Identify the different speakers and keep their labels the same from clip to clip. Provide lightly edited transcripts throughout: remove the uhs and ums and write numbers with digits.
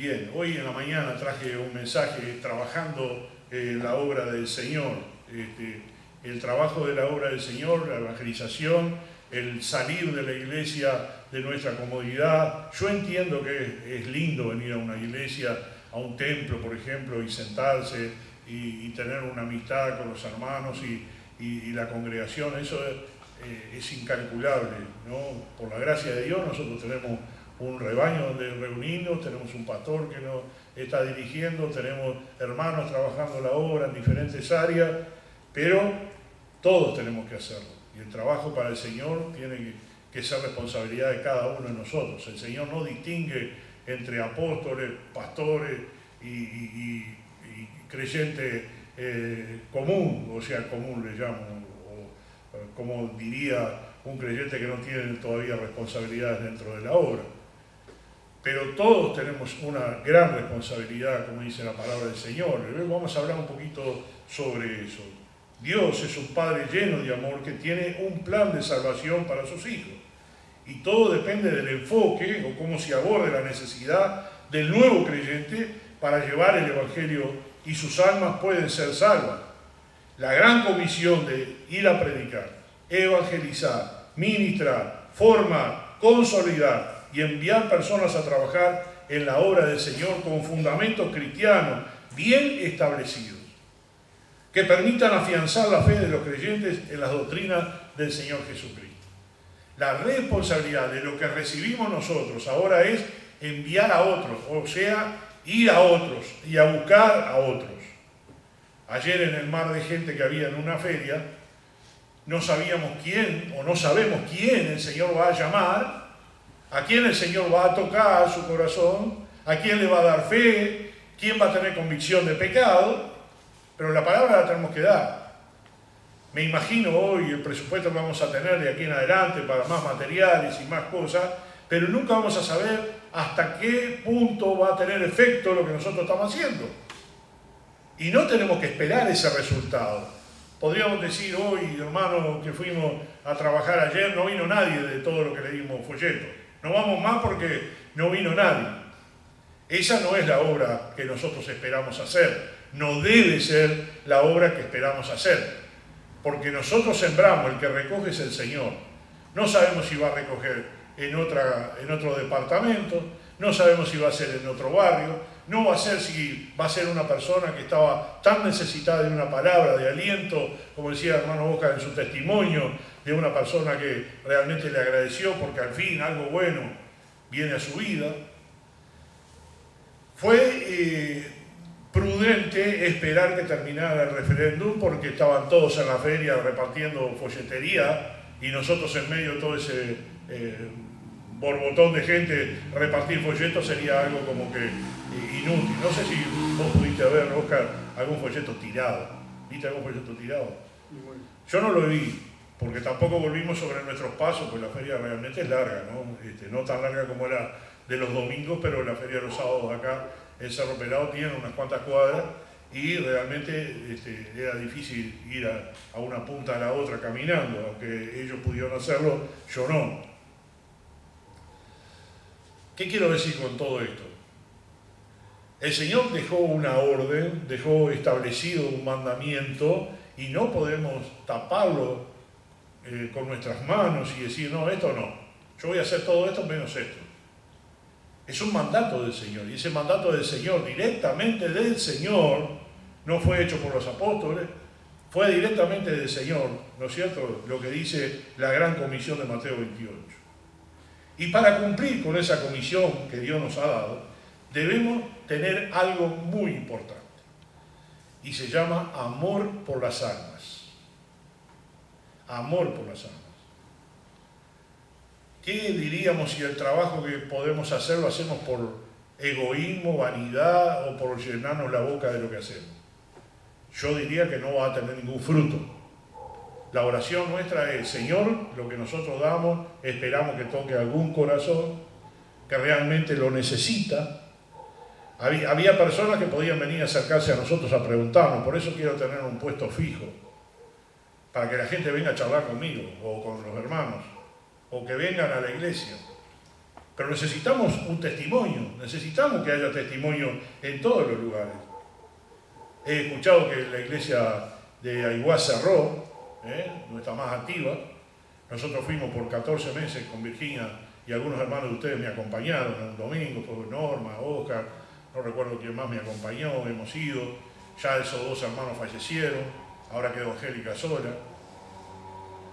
Speaker 1: Bien, hoy en la mañana traje un mensaje trabajando la obra del Señor, el trabajo de la obra del Señor, la evangelización, el salir de la iglesia de nuestra comodidad. Yo entiendo que es lindo venir a una iglesia, a un templo, por ejemplo, y sentarse y tener una amistad con los hermanos y la congregación, eso es incalculable, ¿no? Por la gracia de Dios nosotros tenemos un rebaño donde reunirnos, tenemos un pastor que nos está dirigiendo, tenemos hermanos trabajando la obra en diferentes áreas, pero todos tenemos que hacerlo. Y el trabajo para el Señor tiene que ser responsabilidad de cada uno de nosotros. El Señor no distingue entre apóstoles, pastores y creyente común, o sea, común le llamo, o como diría un creyente que no tiene todavía responsabilidades dentro de la obra. Pero todos tenemos una gran responsabilidad, como dice la palabra del Señor. Vamos a hablar un poquito sobre eso. Dios es un Padre lleno de amor que tiene un plan de salvación para sus hijos. Y todo depende del enfoque o cómo se aborde la necesidad del nuevo creyente para llevar el Evangelio y sus almas pueden ser salvas. La gran comisión de ir a predicar, evangelizar, ministrar, formar, consolidar y enviar personas a trabajar en la obra del Señor con fundamentos cristianos bien establecidos, que permitan afianzar la fe de los creyentes en las doctrinas del Señor Jesucristo. La responsabilidad de lo que recibimos nosotros ahora es enviar a otros, o sea, ir a otros y a buscar a otros. Ayer en el mar de gente que había en una feria, no sabíamos quién, o no sabemos quién el Señor va a llamar, a quién el Señor va a tocar su corazón, a quién le va a dar fe, quién va a tener convicción de pecado, pero la palabra la tenemos que dar. Me imagino hoy el presupuesto que vamos a tener de aquí en adelante para más materiales y más cosas, pero nunca vamos a saber hasta qué punto va a tener efecto lo que nosotros estamos haciendo. Y no tenemos que esperar ese resultado. Podríamos decir hoy, hermano, que fuimos a trabajar ayer, no vino nadie de todo lo que le dimos folleto. No vamos más porque no vino nadie. Esa no es la obra que nosotros esperamos hacer. No debe ser la obra que esperamos hacer. Porque nosotros sembramos, el que recoge es el Señor. No sabemos si va a recoger en otro departamento, no sabemos si va a ser en otro barrio, no va a ser si va a ser una persona que estaba tan necesitada de una palabra de aliento, como decía el hermano Oscar en su testimonio, de una persona que realmente le agradeció porque al fin algo bueno viene a su vida. Fue prudente esperar que terminara el referéndum porque estaban todos en la feria repartiendo folletería y nosotros en medio de todo ese borbotón de gente repartir folletos sería algo como que inútil. No sé si vos pudiste ver, Oscar, algún folleto tirado. ¿Viste algún folleto tirado? Yo no lo vi, porque tampoco volvimos sobre nuestros pasos, pues la feria realmente es larga, ¿no? No tan larga como la de los domingos, pero la feria de los sábados acá en Cerro Pelado tiene unas cuantas cuadras y realmente era difícil ir a una punta a la otra caminando, aunque ellos pudieron hacerlo, yo no. ¿Qué quiero decir con todo esto? El Señor dejó una orden, dejó establecido un mandamiento y no podemos taparlo con nuestras manos y decir, no, esto no, yo voy a hacer todo esto menos esto. Es un mandato del Señor y ese mandato del Señor, directamente del Señor, no fue hecho por los apóstoles, fue directamente del Señor, ¿no es cierto? Lo que dice la gran comisión de Mateo 28. Y para cumplir con esa comisión que Dios nos ha dado, debemos tener algo muy importante. Y se llama amor por las almas. Amor por las almas. ¿Qué diríamos si el trabajo que podemos hacer lo hacemos por egoísmo, vanidad o por llenarnos la boca de lo que hacemos? Yo diría que no va a tener ningún fruto. La oración nuestra es, Señor, lo que nosotros damos, esperamos que toque algún corazón que realmente lo necesita. Había personas que podían venir a acercarse a nosotros a preguntarnos, por eso quiero tener un puesto fijo, para que la gente venga a charlar conmigo o con los hermanos, o que vengan a la iglesia. Pero necesitamos un testimonio, necesitamos que haya testimonio en todos los lugares. He escuchado que la iglesia de Aiguá cerró, no está más activa. Nosotros fuimos por 14 meses con Virginia y algunos hermanos de ustedes me acompañaron un domingo, fue Norma, Oscar, no recuerdo quién más me acompañó, hemos ido. Ya esos dos hermanos fallecieron, ahora quedó Angélica sola.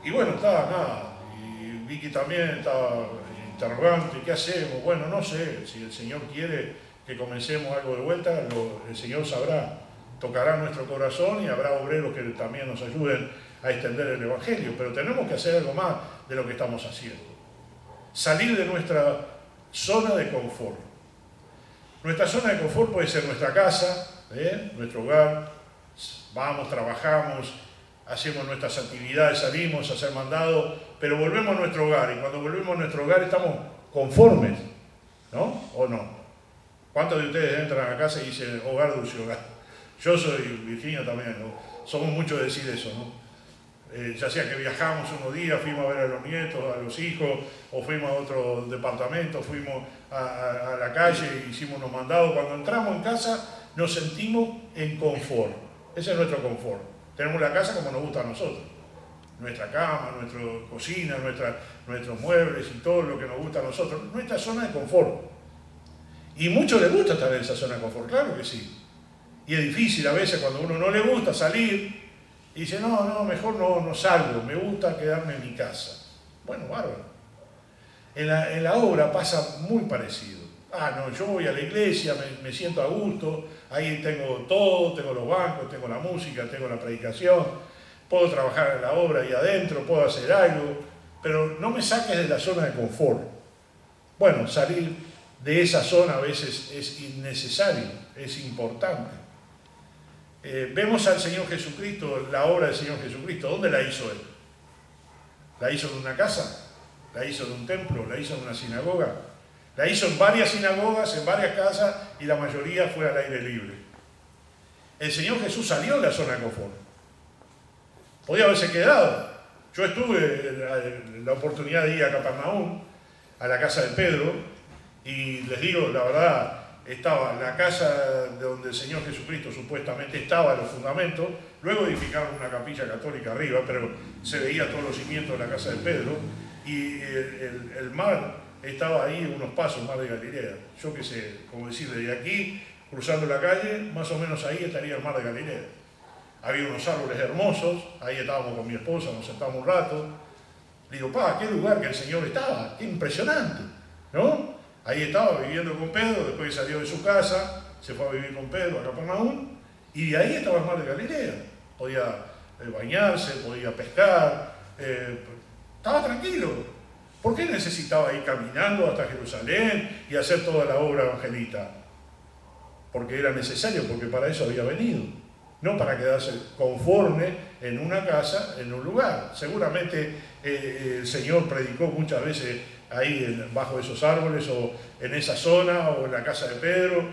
Speaker 1: Y bueno, estaba nada, y Vicky también estaba interrogante, ¿qué hacemos? Bueno, no sé, si el Señor quiere que comencemos algo de vuelta, el Señor sabrá, tocará nuestro corazón y habrá obreros que también nos ayuden a extender el Evangelio, pero tenemos que hacer algo más de lo que estamos haciendo. Salir de nuestra zona de confort. Nuestra zona de confort puede ser nuestra casa, nuestro hogar, vamos, trabajamos, hacemos nuestras actividades, salimos a hacer mandado, pero volvemos a nuestro hogar, y cuando volvemos a nuestro hogar estamos conformes, ¿no? ¿O no? ¿Cuántos de ustedes entran a la casa y dicen hogar, dulce hogar? Yo soy, Virginia también, ¿no? Somos muchos de decir eso, ¿no? Ya sea que viajamos unos días, fuimos a ver a los nietos, a los hijos, o fuimos a otro departamento, fuimos a la calle, hicimos unos mandados. Cuando entramos en casa nos sentimos en confort. Ese es nuestro confort. Tenemos la casa como nos gusta a nosotros. Nuestra cama, nuestra cocina, nuestros muebles y todo lo que nos gusta a nosotros. Nuestra zona de confort. Y muchos les gusta estar en esa zona de confort, claro que sí. Y es difícil a veces cuando a uno no le gusta salir. Y dice, no, mejor no salgo, me gusta quedarme en mi casa. Bueno, bárbaro. En la obra pasa muy parecido. No, yo voy a la iglesia, me siento a gusto, ahí tengo todo, tengo los bancos, tengo la música, tengo la predicación, puedo trabajar en la obra ahí adentro, puedo hacer algo, pero no me saques de la zona de confort. Bueno, salir de esa zona a veces es innecesario, es importante. Vemos al Señor Jesucristo, la obra del Señor Jesucristo. ¿Dónde la hizo Él? ¿La hizo en una casa? ¿La hizo en un templo? ¿La hizo en una sinagoga? La hizo en varias sinagogas, en varias casas, y la mayoría fue al aire libre. El Señor Jesús salió de la zona de confort. Podía haberse quedado. Yo estuve en la oportunidad de ir a Capernaum, a la casa de Pedro, y les digo, la verdad, estaba la casa de donde el Señor Jesucristo supuestamente estaba, los fundamentos, luego edificaron una capilla católica arriba, pero se veía todos los cimientos de la casa de Pedro, y el mar estaba ahí unos pasos, mar de Galilea. Yo qué sé, como decir, desde aquí, cruzando la calle, más o menos ahí estaría el mar de Galilea. Había unos árboles hermosos, ahí estábamos con mi esposa, nos sentamos un rato. Le digo, qué lugar que el Señor estaba, qué impresionante, ¿no? Ahí estaba viviendo con Pedro, después salió de su casa, se fue a vivir con Pedro a Capernaum, y ahí estaba el mar de Galilea. Podía bañarse, podía pescar, estaba tranquilo. ¿Por qué necesitaba ir caminando hasta Jerusalén y hacer toda la obra evangelista? Porque era necesario, porque para eso había venido. No para quedarse conforme en una casa, en un lugar. Seguramente el Señor predicó muchas veces ahí bajo esos árboles o en esa zona o en la casa de Pedro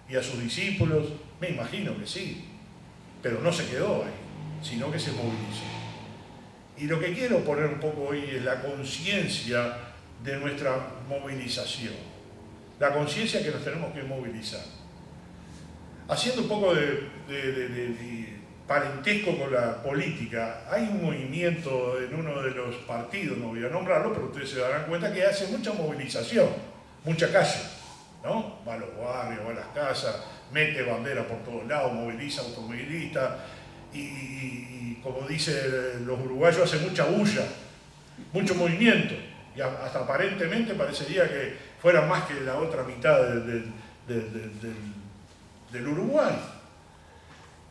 Speaker 1: y a sus discípulos. Me imagino que sí, pero no se quedó ahí, sino que se movilizó. Y lo que quiero poner un poco hoy es la conciencia de nuestra movilización, la conciencia que nos tenemos que movilizar. Haciendo un poco de parentesco con la política, hay un movimiento en uno de los partidos, no voy a nombrarlo, pero ustedes se darán cuenta que hace mucha movilización, mucha calle, ¿no? Va a los barrios, va a las casas, mete bandera por todos lados, moviliza automovilistas y como dicen los uruguayos, hace mucha bulla, mucho movimiento, y hasta aparentemente parecería que fuera más que la otra mitad del Uruguay.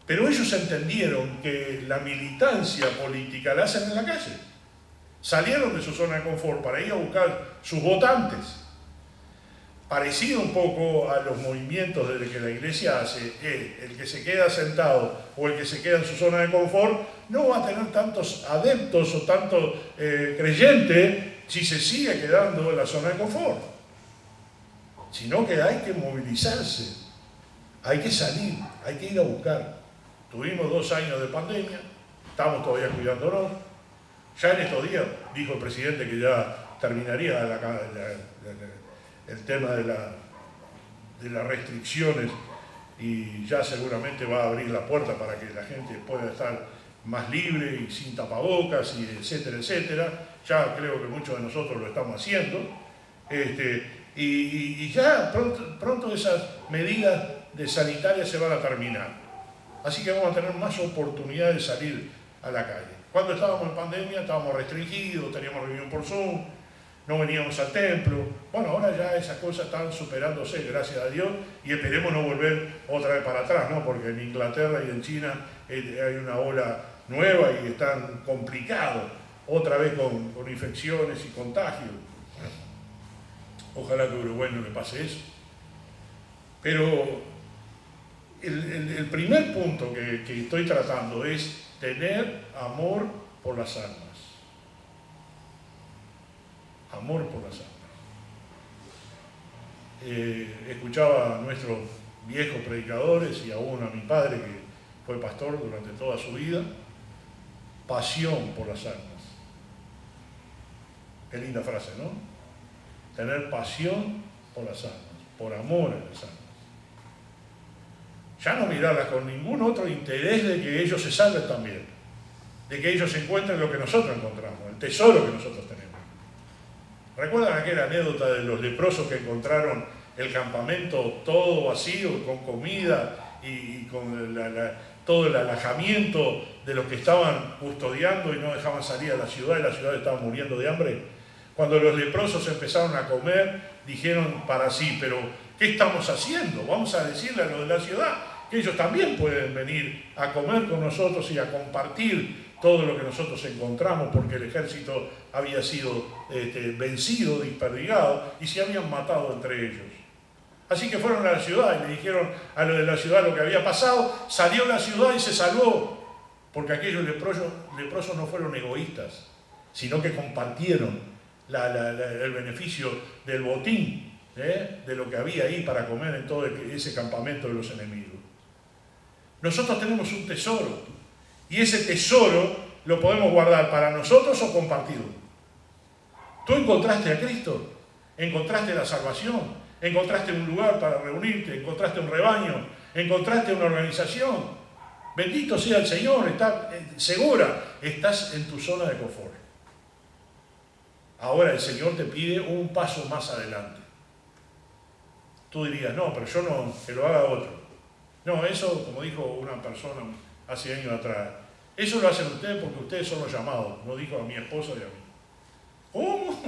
Speaker 1: Pero ellos entendieron que la militancia política la hacen en la calle. Salieron de su zona de confort para ir a buscar sus votantes. Parecido un poco a los movimientos de que la iglesia hace, el que se queda sentado o el que se queda en su zona de confort no va a tener tantos adeptos o tantos creyentes si se sigue quedando en la zona de confort. Sino que hay que movilizarse, hay que salir, hay que ir a buscar. Tuvimos 2 años de pandemia, estamos todavía cuidándonos. Ya en estos días dijo el presidente que ya terminaría el tema de las restricciones, y ya seguramente va a abrir la puerta para que la gente pueda estar más libre y sin tapabocas, y etcétera, etcétera. Ya creo que muchos de nosotros lo estamos haciendo. Y ya pronto esas medidas sanitarias se van a terminar. Así que vamos a tener más oportunidades de salir a la calle. Cuando estábamos en pandemia estábamos restringidos, teníamos reunión por Zoom, no veníamos al templo. Bueno, ahora ya esas cosas están superándose, gracias a Dios, y esperemos no volver otra vez para atrás, ¿no? Porque en Inglaterra y en China hay una ola nueva y están complicados otra vez con infecciones y contagios. Ojalá que a Uruguay no le pase eso. Pero el primer punto que estoy tratando es tener amor por las almas. Amor por las almas. Escuchaba a nuestros viejos predicadores y aún a mi padre, que fue pastor durante toda su vida, pasión por las almas. Qué linda frase, ¿no? Tener pasión por las almas, por amor a las almas. Ya no mirarlas con ningún otro interés de que ellos se salven también, de que ellos encuentren lo que nosotros encontramos, el tesoro que nosotros tenemos. ¿Recuerdan aquella anécdota de los leprosos que encontraron el campamento todo vacío, con comida y con todo el alojamiento de los que estaban custodiando y no dejaban salir a la ciudad, y la ciudad estaba muriendo de hambre? Cuando los leprosos empezaron a comer, dijeron para sí, pero ¿qué estamos haciendo? Vamos a decirle a los de la ciudad que ellos también pueden venir a comer con nosotros y a compartir todo lo que nosotros encontramos, porque el ejército había sido vencido, desperdigado, y se habían matado entre ellos. Así que fueron a la ciudad y le dijeron a los de la ciudad lo que había pasado. Salió la ciudad y se salvó, porque aquellos leprosos no fueron egoístas, sino que compartieron el beneficio del botín, de lo que había ahí para comer en todo ese campamento de los enemigos. Nosotros tenemos un tesoro, y ese tesoro lo podemos guardar para nosotros o compartirlo. Tú encontraste a Cristo, encontraste la salvación, encontraste un lugar para reunirte, encontraste un rebaño, encontraste una organización. Bendito sea el Señor, estás segura, estás en tu zona de confort. Ahora el Señor te pide un paso más adelante. Tú dirías, no, pero yo no, que lo haga otro. No, eso, como dijo una persona hace años atrás, eso lo hacen ustedes porque ustedes son los llamados, no dijo a mi esposa y a mí. ¿Cómo?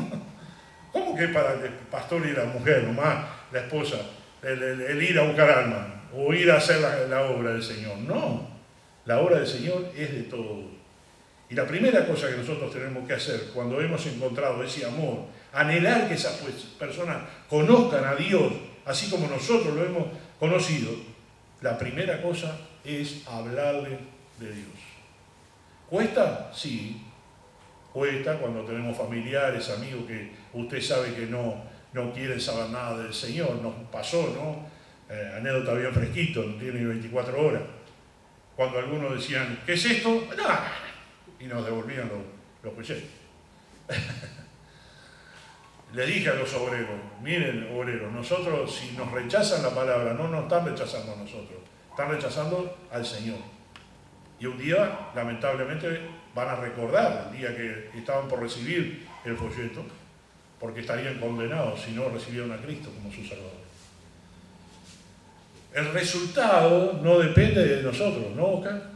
Speaker 1: ¿Cómo que para el pastor y la mujer, nomás la esposa, el ir a buscar alma o ir a hacer la obra del Señor? No, la obra del Señor es de todos. Y la primera cosa que nosotros tenemos que hacer cuando hemos encontrado ese amor, anhelar que esas personas conozcan a Dios, así como nosotros lo hemos conocido, la primera cosa es hablarle de Dios. ¿Cuesta? Sí. Cuesta cuando tenemos familiares, amigos que usted sabe que no quieren saber nada del Señor. Nos pasó, ¿no? Anécdota bien fresquito, no tiene ni 24 horas. Cuando algunos decían, ¿qué es esto? No. Y nos devolvían los folletos. Le dije a los obreros, miren obreros, nosotros si nos rechazan la palabra, no nos están rechazando a nosotros, están rechazando al Señor. Y un día, lamentablemente, van a recordar el día que estaban por recibir el folleto, porque estarían condenados si no recibieron a Cristo como su Salvador. El resultado no depende de nosotros, ¿no, Oscar?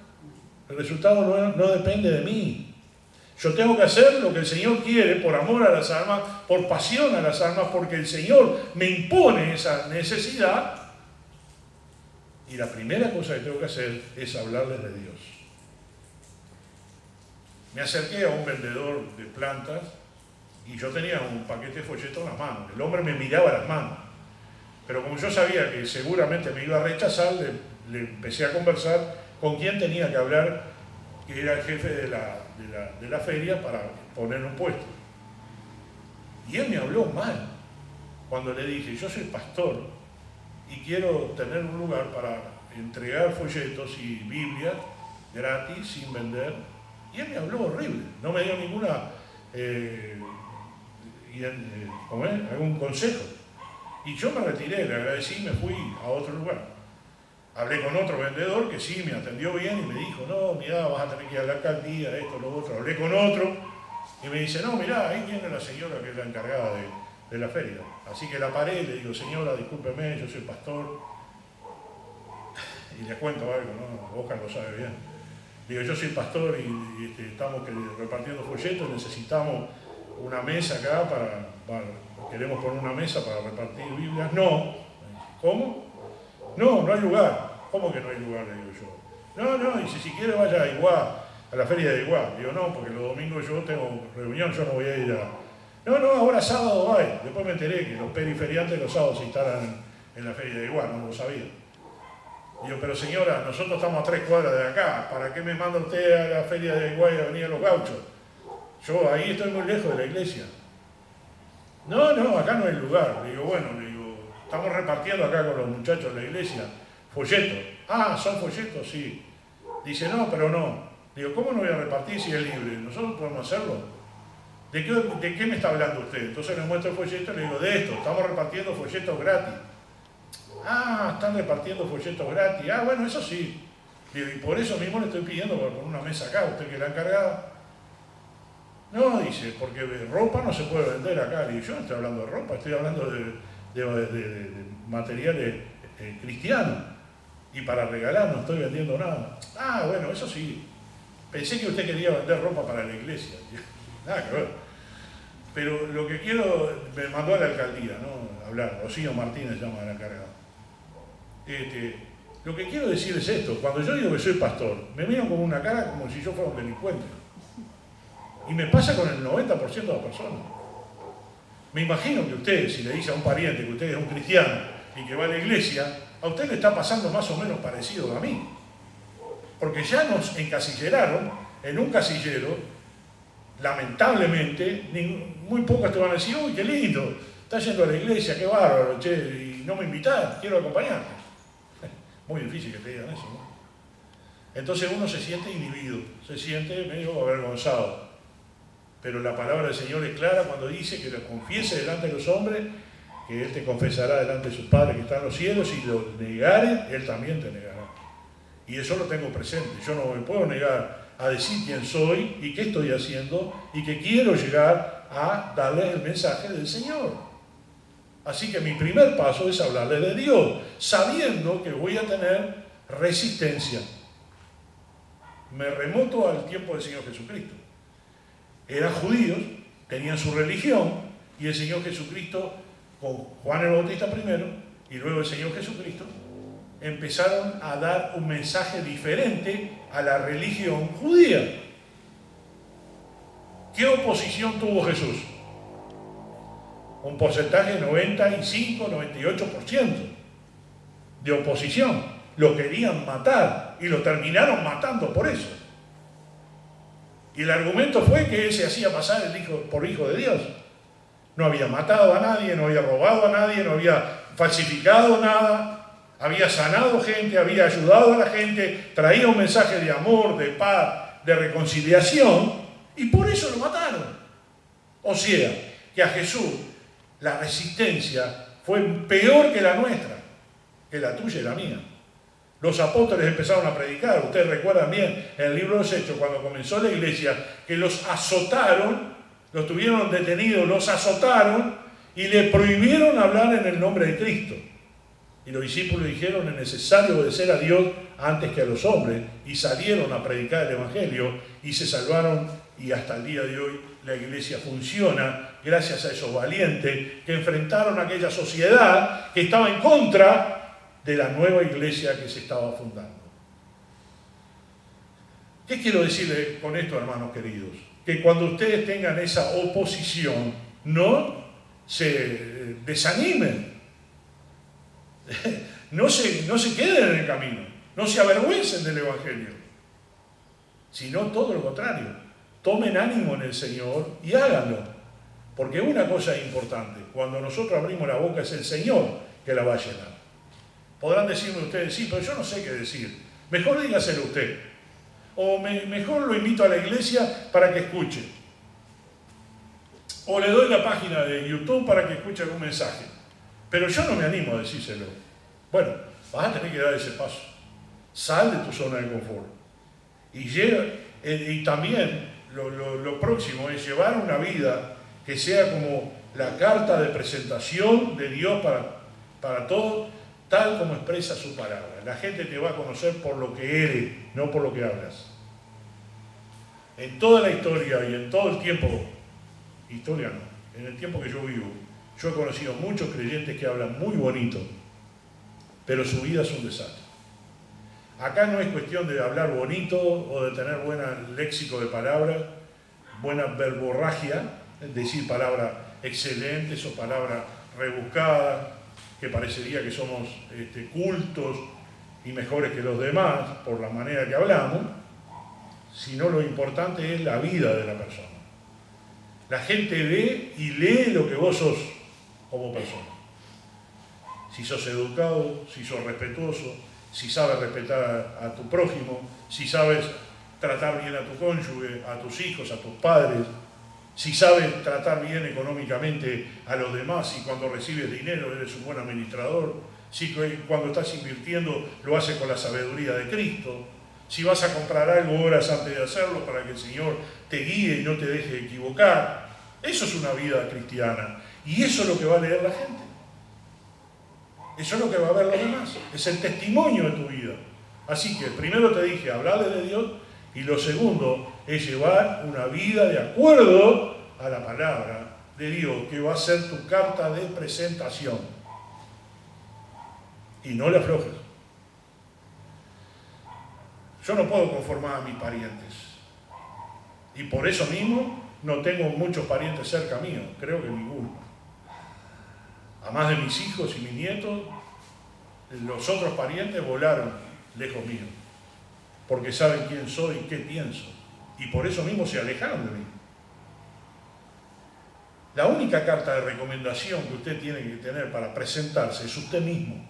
Speaker 1: El resultado no depende de mí. Yo tengo que hacer lo que el Señor quiere por amor a las almas, por pasión a las almas, porque el Señor me impone esa necesidad. Y la primera cosa que tengo que hacer es hablarles de Dios. Me acerqué a un vendedor de plantas y yo tenía un paquete de folletos en las manos. El hombre me miraba las manos. Pero como yo sabía que seguramente me iba a rechazar, le empecé a conversar con quién tenía que hablar, que era el jefe de la feria, para poner un puesto. Y él me habló mal cuando le dije, yo soy pastor y quiero tener un lugar para entregar folletos y Biblias gratis, sin vender. Y él me habló horrible, no me dio ninguna algún consejo. Y yo me retiré, le agradecí y me fui a otro lugar. Hablé con otro vendedor que sí me atendió bien y me dijo, no, mirá, vas a tener que ir a la alcaldía, esto, lo otro. Hablé con otro y me dice, no, mirá, ahí viene la señora que es la encargada de la feria. Así que la paré y le digo, señora, discúlpeme, yo soy pastor. Y le cuento algo, ¿no? Oscar lo sabe bien. Digo, yo soy pastor y estamos repartiendo folletos, necesitamos una mesa acá queremos poner una mesa para repartir Biblias. No. ¿Cómo? No, no hay lugar. ¿Cómo que no hay lugar? Le digo yo. No, y si quiere vaya a Iguá, a la feria de Iguá. Digo, no, porque los domingos yo tengo reunión, yo no voy a ir a... No, ahora sábado hay. Después me enteré que los periferiantes los sábados se instalan en la feria de Iguá, no lo sabía. Digo, pero señora, nosotros estamos a 3 cuadras de acá, ¿para qué me manda usted a la feria de Iguá y a venir a Los Gauchos? Yo ahí estoy muy lejos de la iglesia. No, acá no hay lugar. Le digo, bueno, estamos repartiendo acá con los muchachos de la iglesia folletos. Ah, ¿son folletos? Sí. Dice, no, pero no. Digo, ¿cómo no voy a repartir si es libre? ¿Nosotros podemos hacerlo? ¿De qué me está hablando usted? Entonces le muestro el folleto y le digo, de esto, estamos repartiendo folletos gratis. Ah, están repartiendo folletos gratis. Ah, bueno, eso sí. Digo, y por eso mismo le estoy pidiendo por una mesa acá, usted que la ha encargado. No, dice, porque ropa no se puede vender acá. Digo, yo no estoy hablando de ropa, estoy hablando de materiales cristianos. Y para regalar no estoy vendiendo nada. Ah, bueno, eso sí. Pensé que usted quería vender ropa para la iglesia. Nada que ver. Pero lo que quiero, me mandó a la alcaldía, ¿no? A hablar. Rocío Martínez llama a la encargada. Lo que quiero decir es esto. Cuando yo digo que soy pastor, me miran con una cara como si yo fuera un delincuente. Y me pasa con el 90% de las personas. Me imagino que usted, si le dice a un pariente que usted es un cristiano y que va a la iglesia, a usted le está pasando más o menos parecido a mí. Porque ya nos encasillaron en un casillero, lamentablemente, muy pocos te van a decir, uy, qué lindo, estás yendo a la iglesia, qué bárbaro, che, y no me invitás, quiero acompañarte. Muy difícil que te digan eso, ¿no? Entonces uno se siente inhibido, se siente medio avergonzado. Pero la palabra del Señor es clara cuando dice que lo confiese delante de los hombres, que Él te confesará delante de su Padre que está en los cielos, y lo negare, Él también te negará. Y eso lo tengo presente. Yo no me puedo negar a decir quién soy y qué estoy haciendo y que quiero llegar a darles el mensaje del Señor. Así que mi primer paso es hablarle de Dios, sabiendo que voy a tener resistencia. Me remonto al tiempo del Señor Jesucristo. Eran judíos, tenían su religión, y el Señor Jesucristo, con Juan el Bautista primero, y luego el Señor Jesucristo, empezaron a dar un mensaje diferente a la religión judía. ¿Qué oposición tuvo Jesús? Un porcentaje de 95, 98% de oposición. Lo querían matar y lo terminaron matando por eso. Y el argumento fue que él se hacía pasar por hijo de Dios. No había matado a nadie, no había robado a nadie, no había falsificado nada, había sanado gente, había ayudado a la gente, traía un mensaje de amor, de paz, de reconciliación, y por eso lo mataron. O sea, que a Jesús la resistencia fue peor que la nuestra, que la tuya y la mía. Los apóstoles empezaron a predicar. Ustedes recuerdan bien en el libro de los Hechos, cuando comenzó la iglesia, que los azotaron, los tuvieron detenidos, los azotaron y le prohibieron hablar en el nombre de Cristo. Y los discípulos dijeron, es necesario obedecer a Dios antes que a los hombres, y salieron a predicar el Evangelio y se salvaron, y hasta el día de hoy la iglesia funciona gracias a esos valientes que enfrentaron a aquella sociedad que estaba en contra de la nueva iglesia que se estaba fundando. ¿Qué quiero decirles con esto, hermanos queridos? Que cuando ustedes tengan esa oposición, no se desanimen, no se queden en el camino, no se avergüencen del Evangelio, sino todo lo contrario, tomen ánimo en el Señor y háganlo, porque una cosa es importante, cuando nosotros abrimos la boca es el Señor que la va a llenar. Podrán decirme ustedes, sí, pero yo no sé qué decir. Mejor dígaselo usted. O mejor lo invito a la iglesia para que escuche. O le doy la página de YouTube para que escuche algún mensaje. Pero yo no me animo a decírselo. Bueno, vas a tener que dar ese paso. Sal de tu zona de confort. Y también lo próximo es llevar una vida que sea como la carta de presentación de Dios para todos, tal como expresa su palabra. La gente te va a conocer por lo que eres, no por lo que hablas. En toda la historia y en todo el tiempo, historia no, en el tiempo que yo vivo, yo he conocido muchos creyentes que hablan muy bonito, pero su vida es un desastre. Acá no es cuestión de hablar bonito o de tener buen léxico de palabras, buena verborragia, decir palabras excelentes o palabras rebuscadas, que parecería que somos cultos y mejores que los demás por la manera que hablamos, sino lo importante es la vida de la persona. La gente ve y lee lo que vos sos como persona. Si sos educado, si sos respetuoso, si sabes respetar a tu prójimo, si sabes tratar bien a tu cónyuge, a tus hijos, a tus padres, si sabes tratar bien económicamente a los demás, y cuando recibes dinero eres un buen administrador, si cuando estás invirtiendo lo haces con la sabiduría de Cristo, si vas a comprar algo horas antes de hacerlo para que el Señor te guíe y no te deje equivocar. Eso es una vida cristiana y eso es lo que va a leer la gente. Eso es lo que va a ver los demás. Es el testimonio de tu vida. Así que primero te dije, hablarle de Dios, y lo segundo es llevar una vida de acuerdo a la palabra de Dios, que va a ser tu carta de presentación. Y no le aflojes. Yo no puedo conformar a mis parientes. Y por eso mismo no tengo muchos parientes cerca mío, creo que ninguno. Además de mis hijos y mis nietos, los otros parientes volaron lejos mío, porque saben quién soy y qué pienso. Y por eso mismo se alejaron de mí. La única carta de recomendación que usted tiene que tener para presentarse es usted mismo.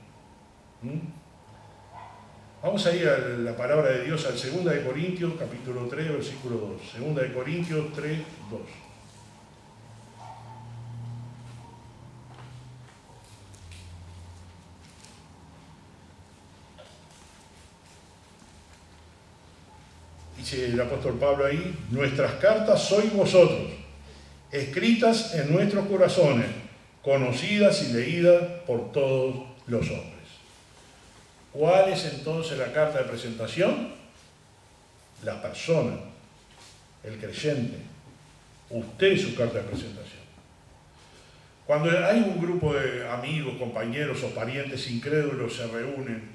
Speaker 1: Vamos a ir a la palabra de Dios, al 2 de Corintios, capítulo 3, versículo 2. 2 de Corintios 3, 2. Dice el apóstol Pablo ahí, nuestras cartas sois vosotros, escritas en nuestros corazones, conocidas y leídas por todos los hombres. ¿Cuál es entonces la carta de presentación? La persona, el creyente. Usted es su carta de presentación. Cuando hay un grupo de amigos, compañeros o parientes incrédulos se reúnen,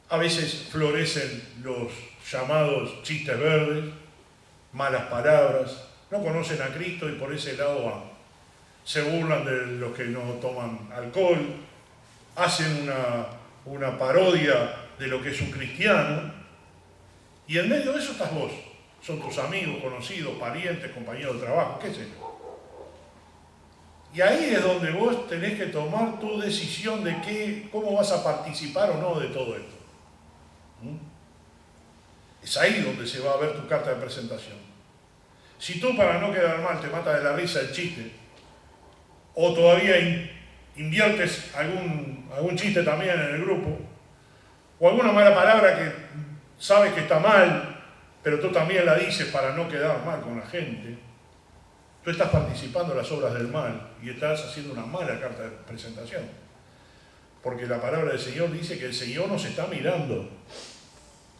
Speaker 1: a veces florecen los llamados chistes verdes, malas palabras, no conocen a Cristo y por ese lado van. Se burlan de los que no toman alcohol, hacen una parodia de lo que es un cristiano, y en medio de eso estás vos. Son tus amigos, conocidos, parientes, compañeros de trabajo, qué sé yo. Y ahí es donde vos tenés que tomar tu decisión de cómo vas a participar o no de todo esto. Es ahí donde se va a ver tu carta de presentación. Si tú, para no quedar mal, te matas de la risa el chiste, o todavía inviertes algún chiste también en el grupo, o alguna mala palabra que sabes que está mal, pero tú también la dices para no quedar mal con la gente, tú estás participando en las obras del mal y estás haciendo una mala carta de presentación. Porque la palabra del Señor dice que el Señor nos está mirando.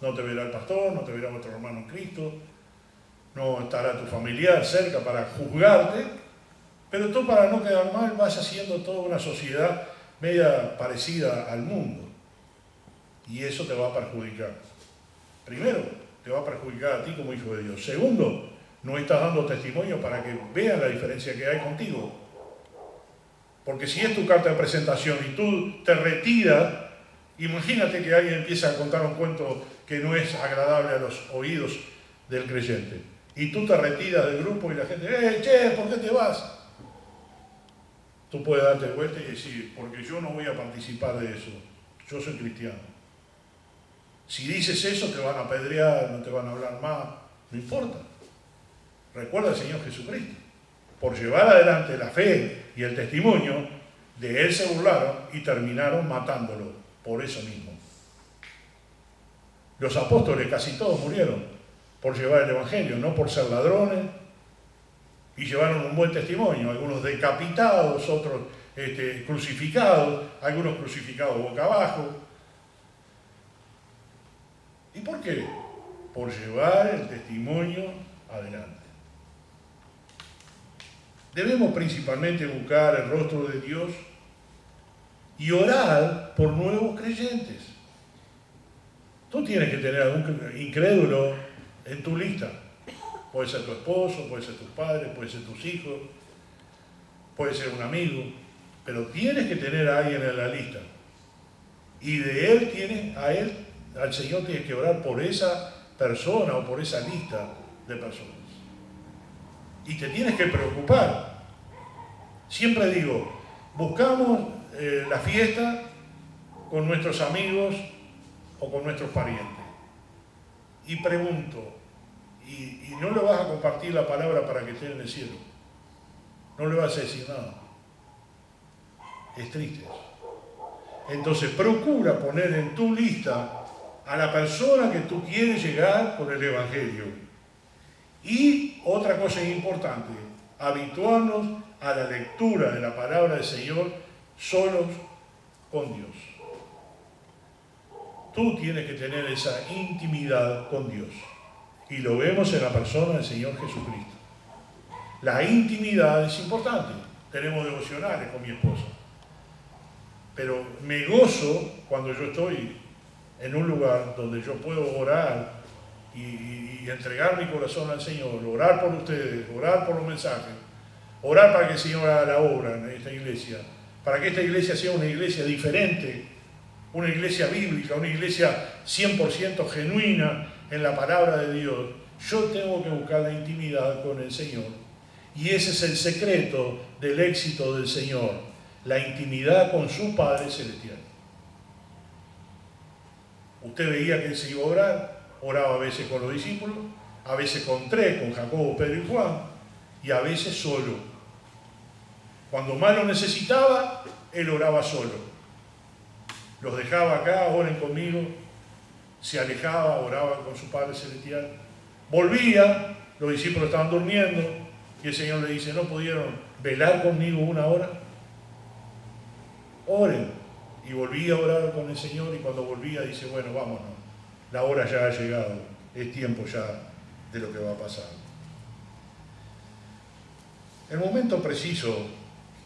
Speaker 1: No te verá el pastor, no te verá nuestro hermano en Cristo, no estará tu familiar cerca para juzgarte, pero tú, para no quedar mal, vas haciendo toda una sociedad media parecida al mundo. Y eso te va a perjudicar. Primero, te va a perjudicar a ti como hijo de Dios. Segundo, no estás dando testimonio para que vean la diferencia que hay contigo. Porque si es tu carta de presentación y tú te retiras, imagínate que alguien empieza a contar un cuento que no es agradable a los oídos del creyente. Y tú te retiras del grupo y la gente, che, ¿por qué te vas? Tú puedes darte vuelta y decir, porque yo no voy a participar de eso. Yo soy cristiano. Si dices eso, te van a apedrear, no te van a hablar más, no importa. Recuerda al Señor Jesucristo. Por llevar adelante la fe y el testimonio, De él se burlaron y terminaron matándolo por eso mismo. Los apóstoles casi todos murieron por llevar el evangelio, no por ser ladrones, y llevaron un buen testimonio, algunos decapitados, otros crucificados, algunos crucificados boca abajo. ¿Y por qué? Por llevar el testimonio adelante. Debemos principalmente buscar el rostro de Dios y orar por nuevos creyentes. Tú tienes que tener algún incrédulo en tu lista. Puede ser tu esposo, puede ser tus padres, puede ser tus hijos, puede ser un amigo, pero tienes que tener a alguien en la lista. Y de él al Señor tienes que orar por esa persona o por esa lista de personas. Y te tienes que preocupar. Siempre digo, buscamos la fiesta con nuestros amigos o con nuestros parientes. Y pregunto, y no le vas a compartir la palabra para que esté en el cielo. No le vas a decir nada. Es triste eso. Entonces procura poner en tu lista a la persona que tú quieres llegar con el Evangelio. Y otra cosa importante, habituarnos a la lectura de la palabra del Señor solos con Dios. Tú tienes que tener esa intimidad con Dios. Y lo vemos en la persona del Señor Jesucristo. La intimidad es importante. Tenemos devocionales con mi esposa. Pero me gozo cuando yo estoy en un lugar donde yo puedo orar y entregar mi corazón al Señor, orar por ustedes, orar por los mensajes, orar para que el Señor haga la obra en esta iglesia, para que esta iglesia sea una iglesia diferente, una iglesia bíblica, una iglesia 100% genuina en la palabra de Dios. Yo tengo que buscar la intimidad con el Señor. Y ese es el secreto del éxito del Señor, la intimidad con su Padre Celestial. Usted veía que él se iba a orar, oraba a veces con los discípulos, a veces con tres, con Jacobo, Pedro y Juan, y a veces solo. Cuando más lo necesitaba, él oraba solo. Los dejaba acá, oren conmigo, se alejaba, oraba con su Padre Celestial. Volvía, los discípulos estaban durmiendo, y el Señor le dice, ¿no pudieron velar conmigo una hora? Oren. Y volvía a orar con el Señor, y cuando volvía dice, bueno, vámonos, la hora ya ha llegado, es tiempo ya de lo que va a pasar. El momento preciso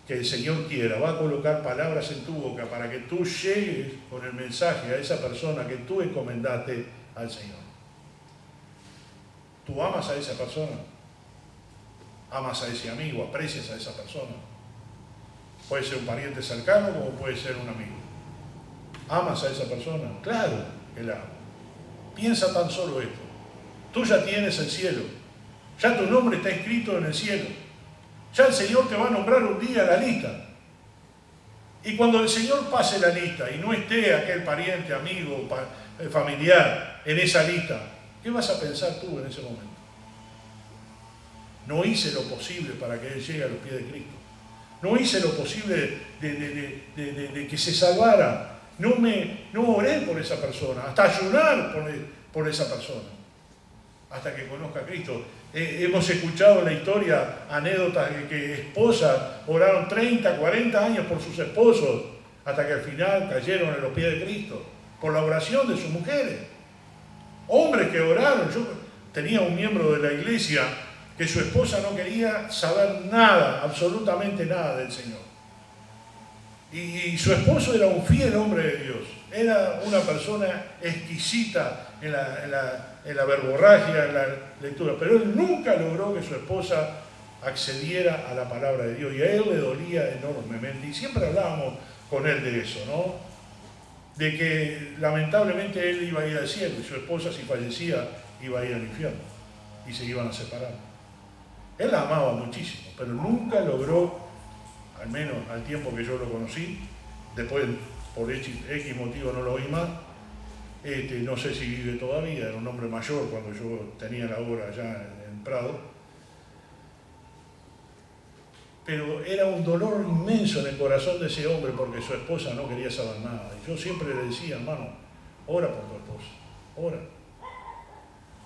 Speaker 1: que el Señor quiera va a colocar palabras en tu boca para que tú llegues con el mensaje a esa persona que tú encomendaste al Señor. ¿Tú amas a esa persona? ¿Amas a ese amigo? ¿Aprecias a esa persona? Puede ser un pariente cercano como puede ser un amigo. ¿Amas a esa persona? Claro que la amo. Piensa tan solo esto. Tú ya tienes el cielo. Ya tu nombre está escrito en el cielo. Ya el Señor te va a nombrar un día la lista. Y cuando el Señor pase la lista y no esté aquel pariente, amigo, familiar en esa lista, ¿qué vas a pensar tú en ese momento? No hice lo posible para que Él llegue a los pies de Cristo. No hice lo posible de que se salvara. No oré por esa persona, hasta ayunar por esa persona, hasta que conozca a Cristo. Hemos escuchado en la historia anécdotas de que esposas oraron 30, 40 años por sus esposos, hasta que al final cayeron a los pies de Cristo, por la oración de sus mujeres. Hombres que oraron. Yo tenía un miembro de la iglesia que su esposa no quería saber nada, absolutamente nada del Señor. Y su esposo era un fiel hombre de Dios. Era una persona exquisita en la verborragia, en la lectura. Pero él nunca logró que su esposa accediera a la palabra de Dios. Y a él le dolía enormemente. Y siempre hablábamos con él de eso, ¿no? De que lamentablemente él iba a ir al cielo y su esposa, si fallecía, iba a ir al infierno. Y se iban a separar. Él la amaba muchísimo, pero nunca logró, al menos al tiempo que yo lo conocí, después por X motivo no lo oí más, no sé si vive todavía, era un hombre mayor cuando yo tenía la obra allá en Prado, pero era un dolor inmenso en el corazón de ese hombre porque su esposa no quería saber nada. Y yo siempre le decía, hermano, ora por tu esposa, ora.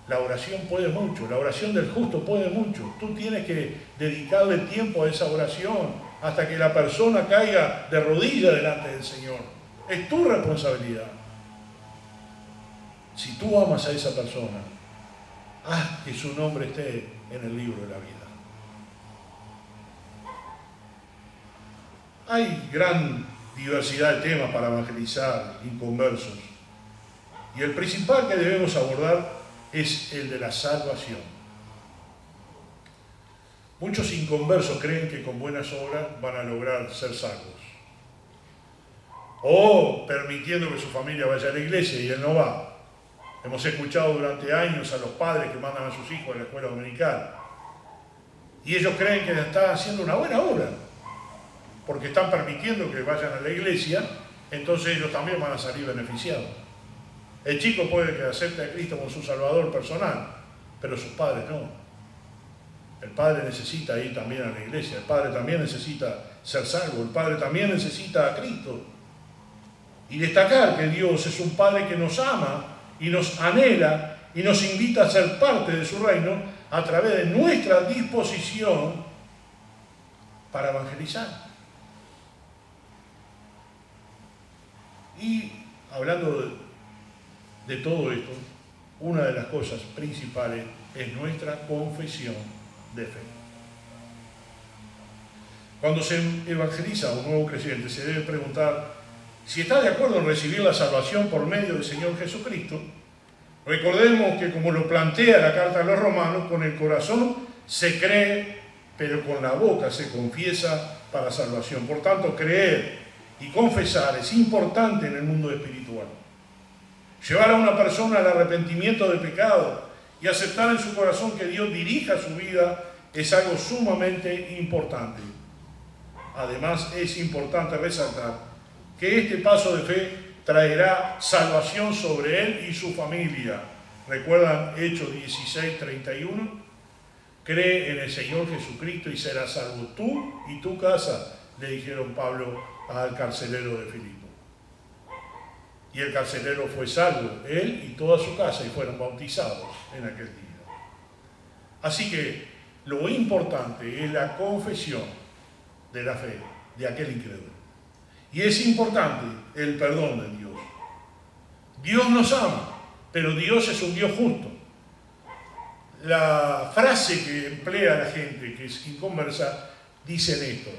Speaker 1: La oración puede mucho, la oración del justo puede mucho. Tú tienes que dedicarle tiempo a esa oración hasta que la persona caiga de rodillas delante del Señor. Es tu responsabilidad. Si tú amas a esa persona, haz que su nombre esté en el libro de la vida. Hay gran diversidad de temas para evangelizar inconversos. Y el principal que debemos abordar es el de la salvación. Muchos inconversos creen que con buenas obras van a lograr ser salvos. O permitiendo que su familia vaya a la iglesia y él no va. Hemos escuchado durante años a los padres que mandan a sus hijos a la escuela dominical. Y ellos creen que están haciendo una buena obra, porque están permitiendo que vayan a la iglesia, entonces ellos también van a salir beneficiados. El chico puede que acepte a Cristo como su salvador personal, pero sus padres no. El padre necesita ir también a la iglesia, el padre también necesita ser salvo, el padre también necesita a Cristo. Y destacar que Dios es un Padre que nos ama y nos anhela y nos invita a ser parte de su reino a través de nuestra disposición para evangelizar. Y hablando de todo esto, una de las cosas principales es nuestra confesión de fe. Cuando se evangeliza a un nuevo creyente, se debe preguntar si está de acuerdo en recibir la salvación por medio del Señor Jesucristo. Recordemos que, como lo plantea la carta a los romanos, con el corazón se cree, pero con la boca se confiesa para salvación. Por tanto, creer y confesar es importante en el mundo espiritual. Llevar a una persona al arrepentimiento del pecado y aceptar en su corazón que Dios dirija su vida es algo sumamente importante. Además, es importante resaltar que este paso de fe traerá salvación sobre él y su familia. ¿Recuerdan Hechos 16:31? Cree en el Señor Jesucristo y serás salvo tú y tu casa, le dijeron Pablo al carcelero de Filipo. Y el carcelero fue salvo, él y toda su casa, y fueron bautizados en aquel día. Así que lo importante es la confesión de la fe de aquel incrédulo. Y es importante el perdón de Dios. Dios nos ama, pero Dios es un Dios justo. La frase que emplea la gente que es inconversa dice esto: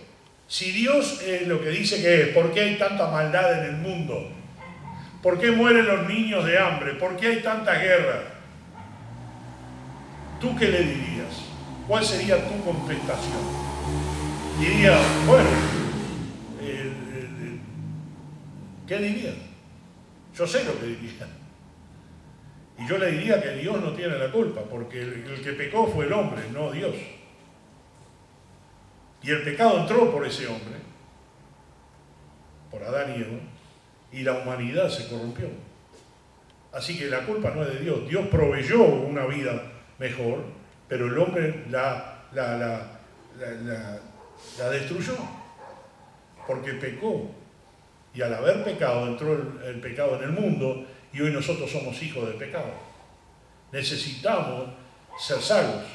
Speaker 1: si Dios es lo que dice que es, ¿por qué hay tanta maldad en el mundo? ¿Por qué mueren los niños de hambre? ¿Por qué hay tanta guerra? ¿Tú qué le dirías? ¿Cuál sería tu contestación? Diría, bueno, ¿qué diría? Yo sé lo que diría. Y yo le diría que Dios no tiene la culpa, porque el que pecó fue el hombre, no Dios. Y el pecado entró por ese hombre, por Adán y Eva, y la humanidad se corrompió. Así que la culpa no es de Dios. Dios proveyó una vida mejor, pero el hombre la destruyó, porque pecó. Y al haber pecado, entró el pecado en el mundo, y hoy nosotros somos hijos del pecado. Necesitamos ser salvos.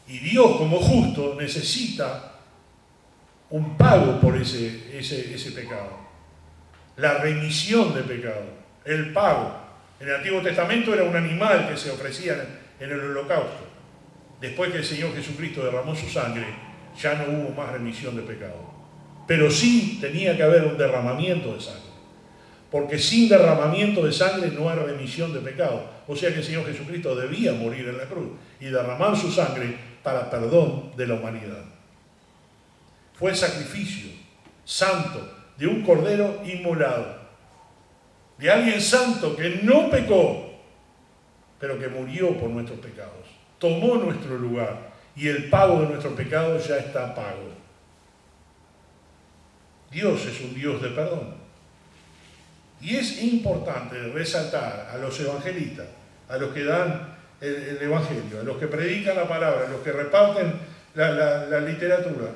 Speaker 1: Y Dios, como justo, necesita un pago por ese pecado. La remisión de pecado, el pago. En el Antiguo Testamento era un animal que se ofrecía en el holocausto. Después que el Señor Jesucristo derramó su sangre, ya no hubo más remisión de pecado. Pero sí tenía que haber un derramamiento de sangre. Porque sin derramamiento de sangre no hay remisión de pecado. O sea que el Señor Jesucristo debía morir en la cruz y derramar su sangre para perdón de la humanidad. Fue el sacrificio santo de un cordero inmolado, de alguien santo que no pecó, pero que murió por nuestros pecados. Tomó nuestro lugar y el pago de nuestros pecados ya está pago. Dios es un Dios de perdón. Y es importante resaltar a los evangelistas, a los que dan el evangelio, a los que predican la palabra, a los que reparten la literatura,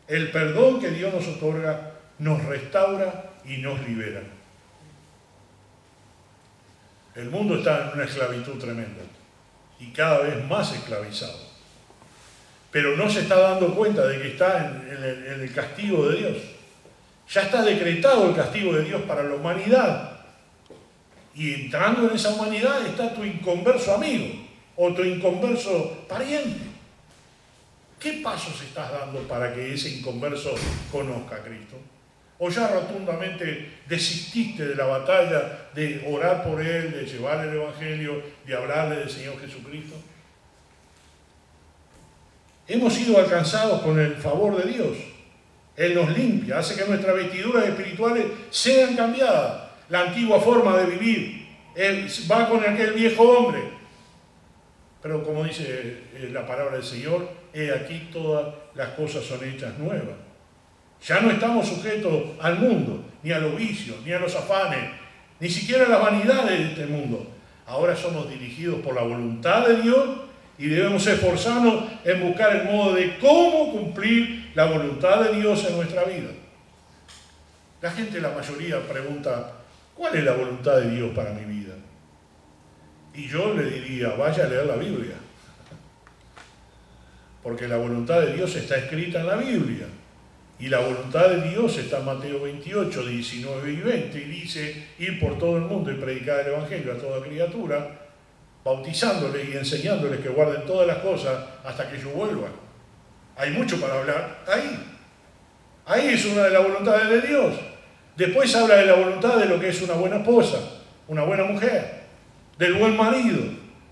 Speaker 1: El perdón que Dios nos otorga nos restaura y nos libera. El mundo está en una esclavitud tremenda y cada vez más esclavizado. Pero no se está dando cuenta de que está en el castigo de Dios. Ya está decretado el castigo de Dios para la humanidad. Y entrando en esa humanidad está tu inconverso amigo o tu inconverso pariente. ¿Qué pasos estás dando para que ese inconverso conozca a Cristo? ¿O ya rotundamente desististe de la batalla de orar por él, de llevarle el Evangelio, de hablarle del Señor Jesucristo? Hemos sido alcanzados con el favor de Dios. Él nos limpia, hace que nuestras vestiduras espirituales sean cambiadas. La antigua forma de vivir va con aquel viejo hombre. Pero como dice la palabra del Señor, he aquí todas las cosas son hechas nuevas. Ya no estamos sujetos al mundo, ni a los vicios, ni a los afanes, ni siquiera a las vanidades de este mundo. Ahora somos dirigidos por la voluntad de Dios y debemos esforzarnos en buscar el modo de cómo cumplir la voluntad de Dios en nuestra vida. La gente, la mayoría, pregunta, ¿cuál es la voluntad de Dios para mi vida? Y yo le diría, vaya a leer la Biblia. Porque la voluntad de Dios está escrita en la Biblia. Y la voluntad de Dios está en Mateo 28, 19 y 20. Y dice, ir por todo el mundo y predicar el Evangelio a toda criatura, bautizándoles y enseñándoles que guarden todas las cosas hasta que yo vuelva. Hay mucho para hablar ahí. Ahí es una de las voluntades de Dios. Después habla de la voluntad de lo que es una buena esposa, una buena mujer, del buen marido,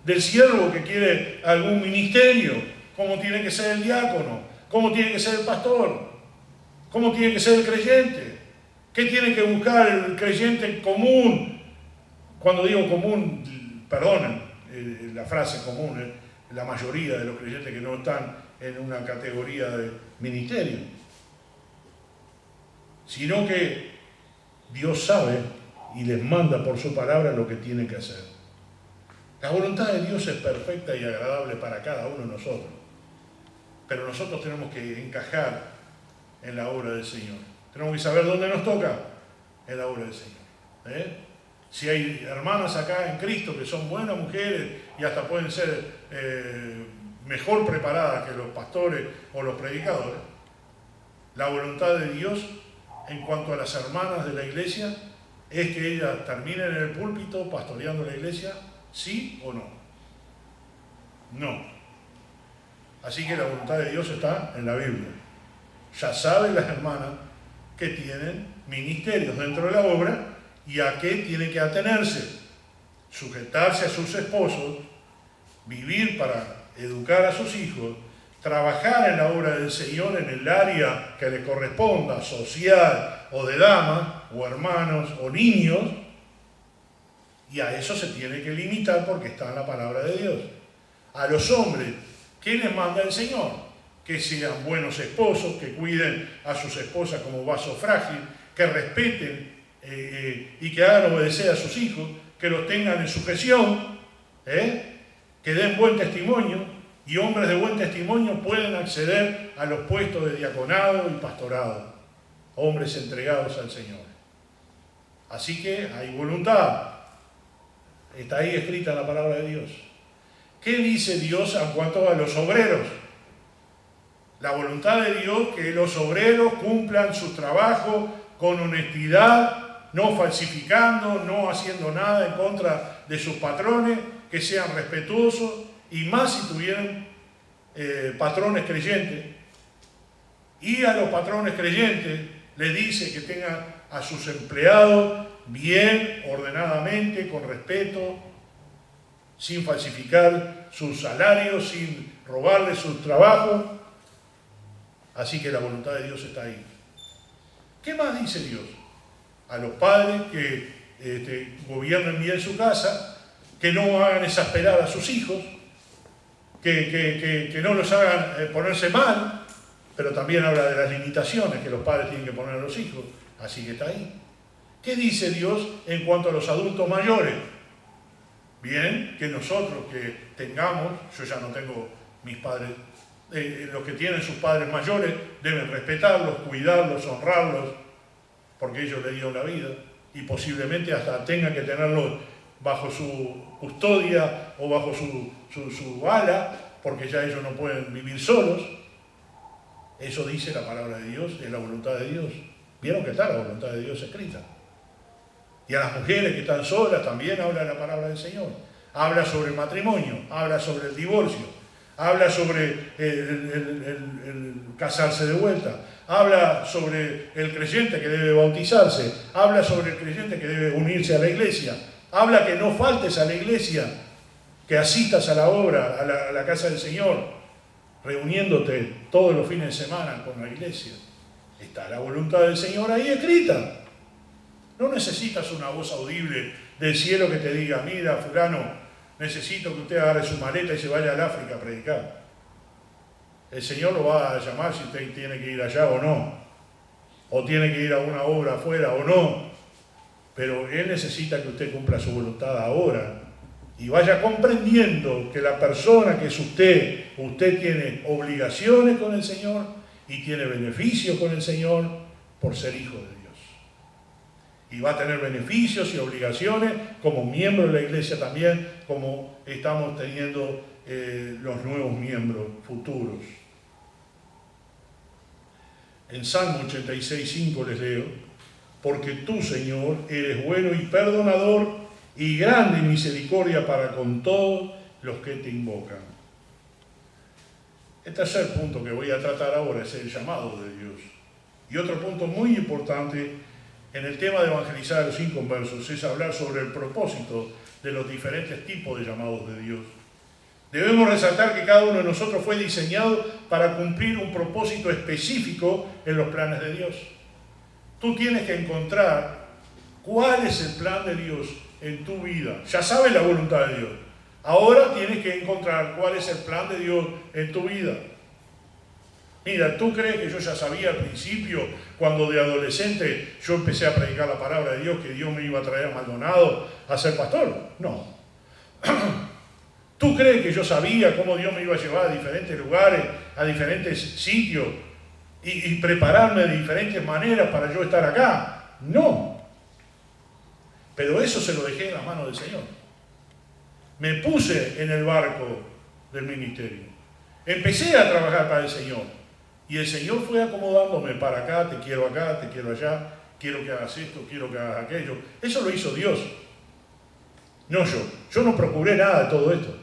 Speaker 1: del siervo que quiere algún ministerio, cómo tiene que ser el diácono, cómo tiene que ser el pastor, cómo tiene que ser el creyente, qué tiene que buscar el creyente común. Cuando digo común, perdonen la frase común, la mayoría de los creyentes que no están en una categoría de ministerio, sino que Dios sabe y les manda por su palabra lo que tienen que hacer. La voluntad de Dios es perfecta y agradable para cada uno de nosotros, pero nosotros tenemos que encajar en la obra del Señor. Tenemos que saber dónde nos toca, en la obra del Señor. Si hay hermanas acá en Cristo que son buenas mujeres y hasta pueden ser mejor preparadas que los pastores o los predicadores, la voluntad de Dios en cuanto a las hermanas de la iglesia es que ellas terminen en el púlpito pastoreando la iglesia, ¿sí o no? No. Así que la voluntad de Dios está en la Biblia. Ya saben las hermanas que tienen ministerios dentro de la obra y a qué tienen que atenerse. Sujetarse a sus esposos, vivir para educar a sus hijos, trabajar en la obra del Señor en el área que le corresponda, social o de damas, o hermanos, o niños, y a eso se tiene que limitar porque está en la palabra de Dios. A los hombres, ¿qué les manda el Señor? Que sean buenos esposos, que cuiden a sus esposas como vaso frágil, que respeten y que hagan obedecer a sus hijos, que los tengan en sujeción, que den buen testimonio, y hombres de buen testimonio pueden acceder a los puestos de diaconado y pastorado, hombres entregados al Señor. Así que hay voluntad, está ahí escrita la palabra de Dios. ¿Qué dice Dios en cuanto a los obreros? La voluntad de Dios que los obreros cumplan su trabajo con honestidad, no falsificando, no haciendo nada en contra de sus patrones, que sean respetuosos, y más si tuvieran patrones creyentes. Y a los patrones creyentes les dice que tengan a sus empleados bien, ordenadamente, con respeto, sin falsificar sus salarios, sin robarles sus trabajos. Así que la voluntad de Dios está ahí. ¿Qué más dice Dios? A los padres que gobiernen bien su casa, que no hagan exasperar a sus hijos, que no los hagan ponerse mal, pero también habla de las limitaciones que los padres tienen que poner a los hijos. Así que está ahí. ¿Qué dice Dios en cuanto a los adultos mayores? Bien, que nosotros que tengamos, yo ya no tengo mis padres los que tienen sus padres mayores deben respetarlos, cuidarlos, honrarlos, porque ellos le dieron la vida y posiblemente hasta tengan que tenerlos bajo su custodia o bajo su ala, porque ya ellos no pueden vivir solos. Eso dice la palabra de Dios, es la voluntad de Dios. Vieron que está la voluntad de Dios escrita. Y a las mujeres que están solas también habla la palabra del Señor. Habla sobre el matrimonio, habla sobre el divorcio, habla sobre el casarse de vuelta, habla sobre el creyente que debe bautizarse, habla sobre el creyente que debe unirse a la iglesia, habla que no faltes a la iglesia, que asistas a la obra, a la casa del Señor, reuniéndote todos los fines de semana con la iglesia. Está la voluntad del Señor ahí escrita. No necesitas una voz audible del cielo que te diga, mira, fulano, necesito que usted agarre su maleta y se vaya al África a predicar. El Señor lo va a llamar si usted tiene que ir allá o no, o tiene que ir a una obra afuera o no, pero Él necesita que usted cumpla su voluntad ahora y vaya comprendiendo que la persona que es usted tiene obligaciones con el Señor y tiene beneficios con el Señor por ser hijo de Dios. Y va a tener beneficios y obligaciones como miembro de la iglesia también, como estamos teniendo los nuevos miembros futuros. En Salmo 86:5 les leo, porque tú, Señor, eres bueno y perdonador y grande en misericordia para con todos los que te invocan. El tercer punto que voy a tratar ahora es el llamado de Dios. Y otro punto muy importante en el tema de evangelizar a los inconversos es hablar sobre el propósito de los diferentes tipos de llamados de Dios. Debemos resaltar que cada uno de nosotros fue diseñado para cumplir un propósito específico en los planes de Dios. Tú tienes que encontrar cuál es el plan de Dios en tu vida. Ya sabes la voluntad de Dios. Ahora tienes que encontrar cuál es el plan de Dios en tu vida. Mira, ¿tú crees que yo ya sabía al principio, cuando de adolescente yo empecé a predicar la palabra de Dios, que Dios me iba a traer a Maldonado a ser pastor? No. ¿Tú crees que yo sabía cómo Dios me iba a llevar a diferentes lugares, a diferentes sitios y prepararme de diferentes maneras para yo estar acá? No. Pero eso se lo dejé en las manos del Señor. Me puse en el barco del ministerio. Empecé a trabajar para el Señor. Y el Señor fue acomodándome para acá, te quiero allá, quiero que hagas esto, quiero que hagas aquello. Eso lo hizo Dios. No yo. Yo no procuré nada de todo esto.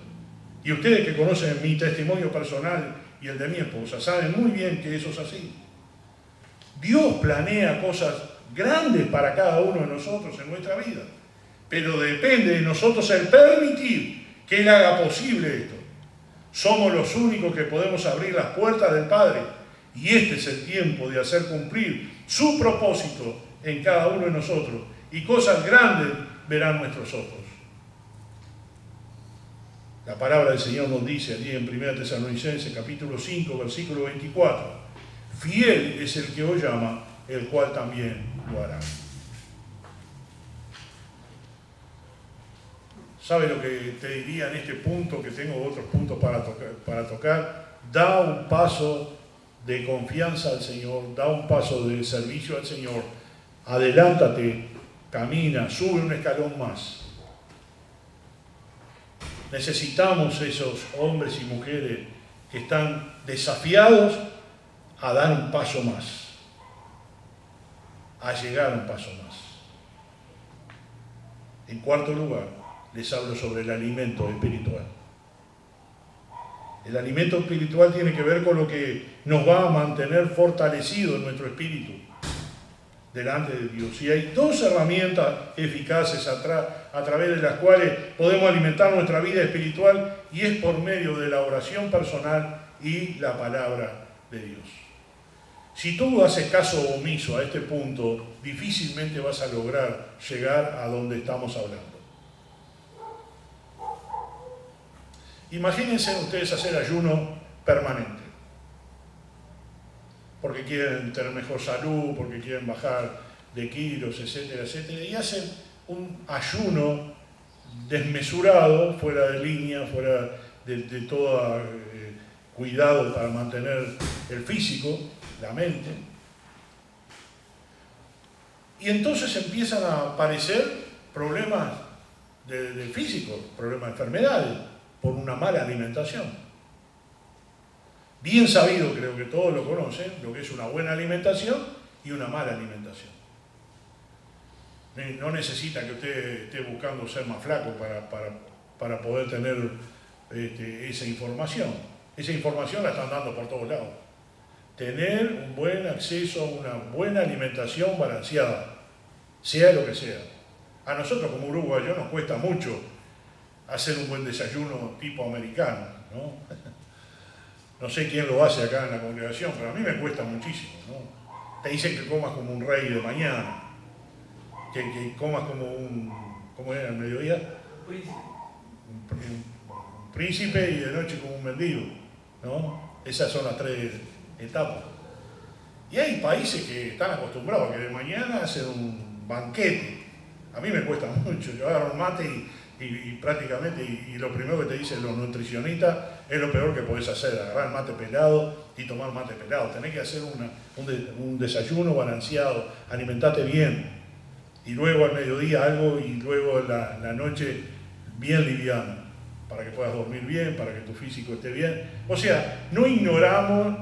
Speaker 1: Y ustedes que conocen mi testimonio personal y el de mi esposa, saben muy bien que eso es así. Dios planea cosas grandes para cada uno de nosotros en nuestra vida. Pero depende de nosotros el permitir que Él haga posible esto. Somos los únicos que podemos abrir las puertas del Padre. Y este es el tiempo de hacer cumplir su propósito en cada uno de nosotros. Y cosas grandes verán nuestros ojos. La palabra del Señor nos dice allí en 1 Tesalonicenses capítulo 5, versículo 24. Fiel es el que os llama, el cual también lo hará. ¿Sabe lo que te diría en este punto? Que tengo otros puntos para tocar. Da un paso de confianza al Señor, da un paso de servicio al Señor, adelántate, camina, sube un escalón más. Necesitamos esos hombres y mujeres que están desafiados a dar un paso más, a llegar un paso más. En cuarto lugar, les hablo sobre el alimento espiritual. El alimento espiritual tiene que ver con lo que nos va a mantener fortalecido en nuestro espíritu delante de Dios. Y hay dos herramientas eficaces a través de las cuales podemos alimentar nuestra vida espiritual, y es por medio de la oración personal y la palabra de Dios. Si tú haces caso omiso a este punto, difícilmente vas a lograr llegar a donde estamos hablando. Imagínense ustedes hacer ayuno permanente, porque quieren tener mejor salud, porque quieren bajar de kilos, etcétera, etcétera, y hacen un ayuno desmesurado, fuera de línea, fuera de toda cuidado para mantener el físico, la mente. Y entonces empiezan a aparecer problemas del físico, problemas de enfermedades, por una mala alimentación. Bien sabido, creo que todos lo conocen, lo que es una buena alimentación y una mala alimentación. No necesita que usted esté buscando ser más flaco para poder tener esa información. Esa información la están dando por todos lados. Tener un buen acceso a una buena alimentación balanceada, sea lo que sea. A nosotros como uruguayos nos cuesta mucho hacer un buen desayuno tipo americano, ¿no? No sé quién lo hace acá en la congregación, pero a mí me cuesta muchísimo, ¿no? Te dicen que comas como un rey de mañana, que comas como ¿cómo era el mediodía? Un príncipe y de noche como un mendigo, ¿no? Esas son las 3 etapas. Y hay países que están acostumbrados a que de mañana hacen un banquete. A mí me cuesta mucho, yo agarro un mate y prácticamente, y lo primero que te dicen los nutricionistas, es lo peor que podés hacer, agarrar mate pelado y tomar mate pelado. Tenés que hacer un desayuno balanceado, alimentarte bien, y luego al mediodía algo, y luego la noche bien liviana, para que puedas dormir bien, para que tu físico esté bien. O sea, no ignoramos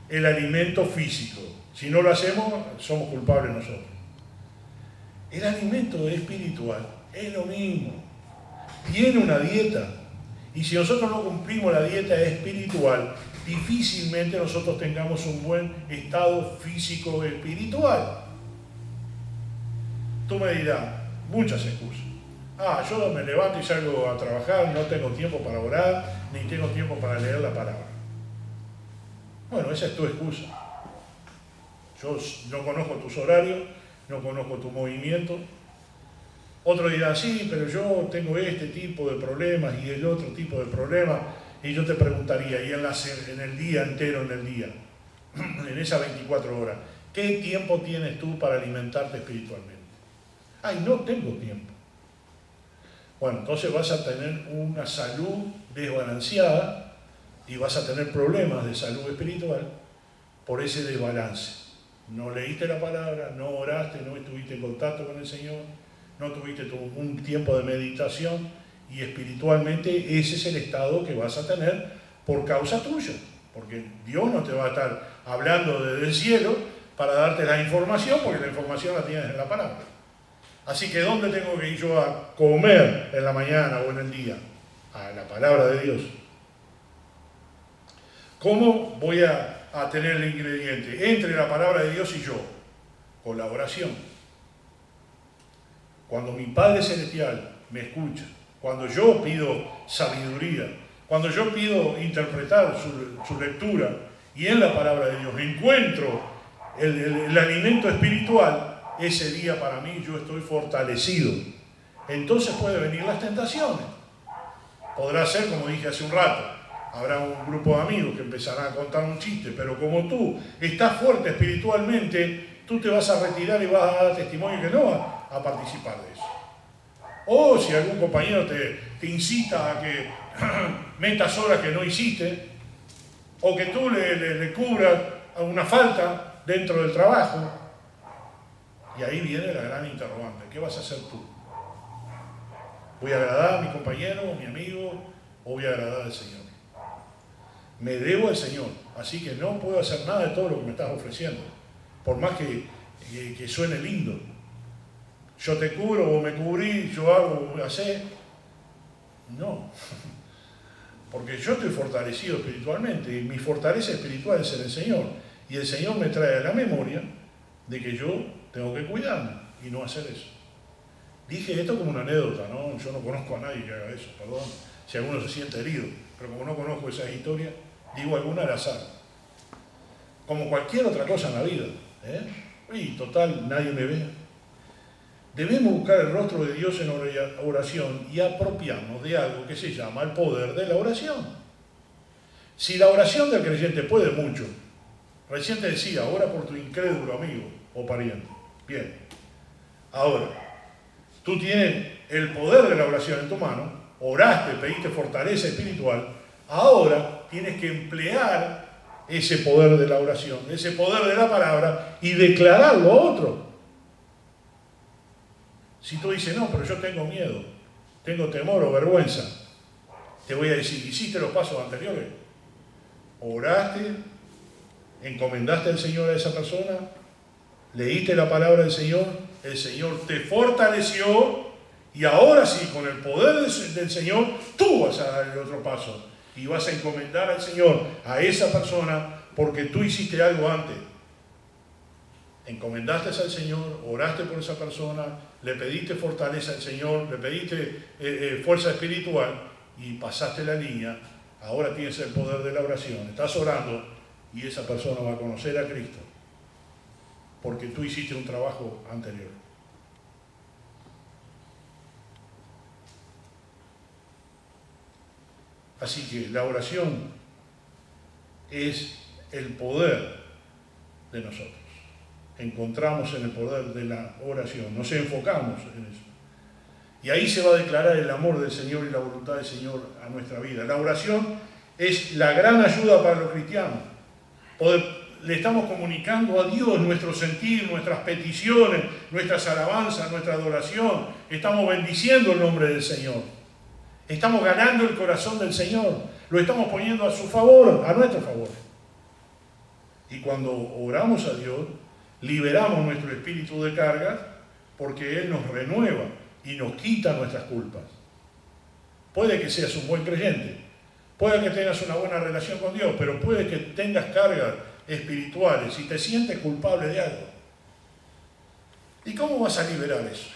Speaker 1: el alimento físico. Si no lo hacemos, somos culpables nosotros. El alimento espiritual es lo mismo. Tiene una dieta. Y si nosotros no cumplimos la dieta espiritual, difícilmente nosotros tengamos un buen estado físico espiritual. Tú me dirás, muchas excusas. Yo me levanto y salgo a trabajar, no tengo tiempo para orar, ni tengo tiempo para leer la palabra. Bueno, esa es tu excusa. Yo no conozco tus horarios, no conozco tu movimiento. Otro dirá, sí, pero yo tengo este tipo de problemas y el otro tipo de problemas. Y yo te preguntaría, y en el día entero, en esas 24 horas, ¿qué tiempo tienes tú para alimentarte espiritualmente? No tengo tiempo. Bueno, entonces vas a tener una salud desbalanceada y vas a tener problemas de salud espiritual por ese desbalance. No leíste la palabra, no oraste, no estuviste en contacto con el Señor, no tuviste un tiempo de meditación, y espiritualmente ese es el estado que vas a tener por causa tuya, porque Dios no te va a estar hablando desde el cielo para darte la información, porque la información la tienes en la palabra. Así que ¿dónde tengo que ir yo a comer en la mañana o en el día? A la palabra de Dios. ¿Cómo voy a tener el ingrediente entre la palabra de Dios y yo? Con la oración. Cuando mi Padre Celestial me escucha, cuando yo pido sabiduría, cuando yo pido interpretar su lectura y en la palabra de Dios encuentro el alimento espiritual, ese día para mí yo estoy fortalecido. Entonces pueden venir las tentaciones. Podrá ser, como dije hace un rato, habrá un grupo de amigos que empezarán a contar un chiste, pero como tú estás fuerte espiritualmente, tú te vas a retirar y vas a dar testimonio que no vas a participar de eso. O si algún compañero te incita a que metas horas que no hiciste, o que tú le cubras una falta dentro del trabajo. Y ahí viene la gran interrogante. ¿Qué vas a hacer tú? ¿Voy a agradar a mi compañero, a mi amigo, o voy a agradar al Señor? Me debo al Señor, así que no puedo hacer nada de todo lo que me estás ofreciendo, por más que suene lindo. Yo te cubro, vos me cubrís, yo hago, vos hacés. No, porque yo estoy fortalecido espiritualmente, y mi fortaleza espiritual es en el Señor, y el Señor me trae a la memoria de que yo tengo que cuidarme y no hacer eso. Dije esto como una anécdota, ¿no? Yo no conozco a nadie que haga eso, perdón, si alguno se siente herido, pero como no conozco esas historias, digo alguna al azar. Como cualquier otra cosa en la vida, Y total, nadie me ve. Debemos buscar el rostro de Dios en oración y apropiarnos de algo que se llama el poder de la oración. Si la oración del creyente puede mucho, recién te decía, ora por tu incrédulo amigo o pariente. Bien, ahora, tú tienes el poder de la oración en tu mano, oraste, pediste fortaleza espiritual, ahora tienes que emplear ese poder de la oración, ese poder de la palabra y declararlo a otro. Si tú dices, no, pero yo tengo miedo, tengo temor o vergüenza, te voy a decir, hiciste los pasos anteriores. Oraste, encomendaste al Señor a esa persona, leíste la palabra del Señor, el Señor te fortaleció y ahora sí, con el poder del Señor, tú vas a dar el otro paso y vas a encomendar al Señor a esa persona porque tú hiciste algo antes. Encomendaste al Señor, oraste por esa persona, le pediste fortaleza al Señor, le pediste fuerza espiritual y pasaste la línea. Ahora tienes el poder de la oración, estás orando y esa persona va a conocer a Cristo porque tú hiciste un trabajo anterior. Así que la oración es el poder de nosotros. Encontramos en el poder de la oración, nos enfocamos en eso. Y ahí se va a declarar el amor del Señor y la voluntad del Señor a nuestra vida. La oración es la gran ayuda para los cristianos. Le estamos comunicando a Dios nuestro sentir, nuestras peticiones, nuestras alabanzas, nuestra adoración. Estamos bendiciendo el nombre del Señor. Estamos ganando el corazón del Señor. Lo estamos poniendo a su favor, a nuestro favor. Y cuando oramos a Dios, liberamos nuestro espíritu de cargas porque Él nos renueva y nos quita nuestras culpas. Puede que seas un buen creyente, puede que tengas una buena relación con Dios, pero puede que tengas cargas espirituales y te sientes culpable de algo. ¿Y cómo vas a liberar eso?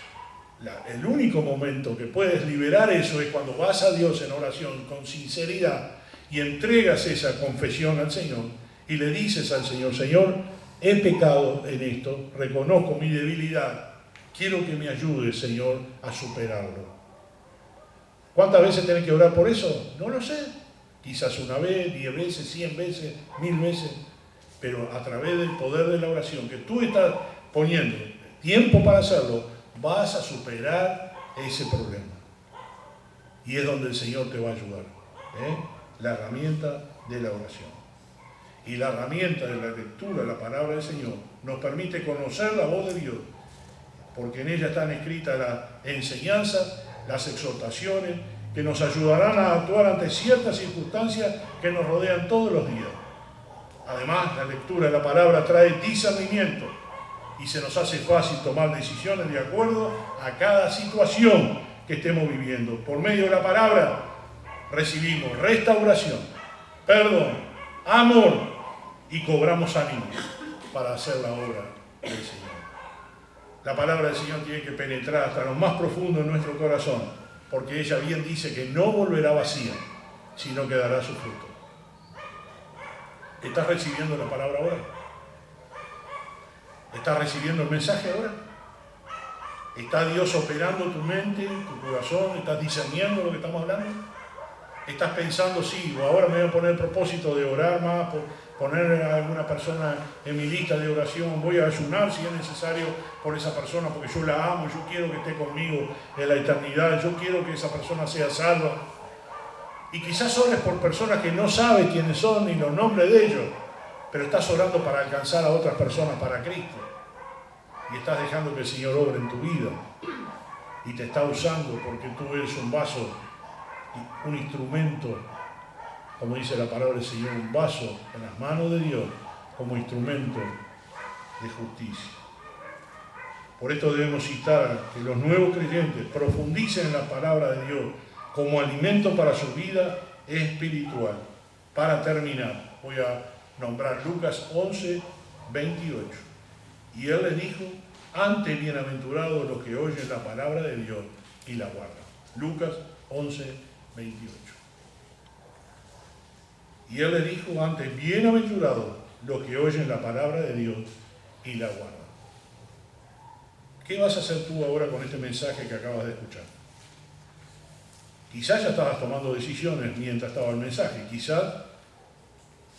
Speaker 1: El único momento que puedes liberar eso es cuando vas a Dios en oración con sinceridad y entregas esa confesión al Señor y le dices al Señor, Señor, he pecado en esto, reconozco mi debilidad, quiero que me ayudes, Señor, a superarlo. ¿Cuántas veces tenés que orar por eso? No lo sé. Quizás una vez, 10 veces, 100 veces, 1000 veces. Pero a través del poder de la oración que tú estás poniendo tiempo para hacerlo, vas a superar ese problema. Y es donde el Señor te va a ayudar. La herramienta de la oración. Y la herramienta de la lectura de la palabra del Señor nos permite conocer la voz de Dios, porque en ella están escritas las enseñanzas, las exhortaciones, que nos ayudarán a actuar ante ciertas circunstancias que nos rodean todos los días. Además, la lectura de la palabra trae discernimiento y se nos hace fácil tomar decisiones de acuerdo a cada situación que estemos viviendo. Por medio de la palabra recibimos restauración, perdón, amor y cobramos ánimo para hacer la obra del Señor. La palabra del Señor tiene que penetrar hasta lo más profundo de nuestro corazón, porque ella bien dice que no volverá vacía, sino que dará su fruto. ¿Estás recibiendo la palabra ahora? ¿Estás recibiendo el mensaje ahora? ¿Está Dios operando tu mente, tu corazón? ¿Estás discerniendo lo que estamos hablando? ¿Estás pensando, sí, ahora me voy a poner el propósito de orar más, poner a alguna persona en mi lista de oración, voy a ayunar si es necesario por esa persona porque yo la amo, yo quiero que esté conmigo en la eternidad, yo quiero que esa persona sea salva? Y quizás ores por personas que no sabes quiénes son ni los nombres de ellos, pero estás orando para alcanzar a otras personas para Cristo. Y estás dejando que el Señor obre en tu vida. Y te está usando porque tú eres un vaso, un instrumento, como dice la palabra del Señor, un vaso en las manos de Dios como instrumento de justicia. Por esto debemos citar que los nuevos creyentes profundicen en la palabra de Dios como alimento para su vida espiritual. Para terminar, voy a nombrar Lucas 11, 28. Y él les dijo, antes bienaventurados los que oyen la palabra de Dios y la guardan. Lucas 11, 28. Y él les dijo, antes bienaventurados los que oyen la palabra de Dios y la guardan. ¿Qué vas a hacer tú ahora con este mensaje que acabas de escuchar? Quizás ya estabas tomando decisiones mientras estaba el mensaje. Quizás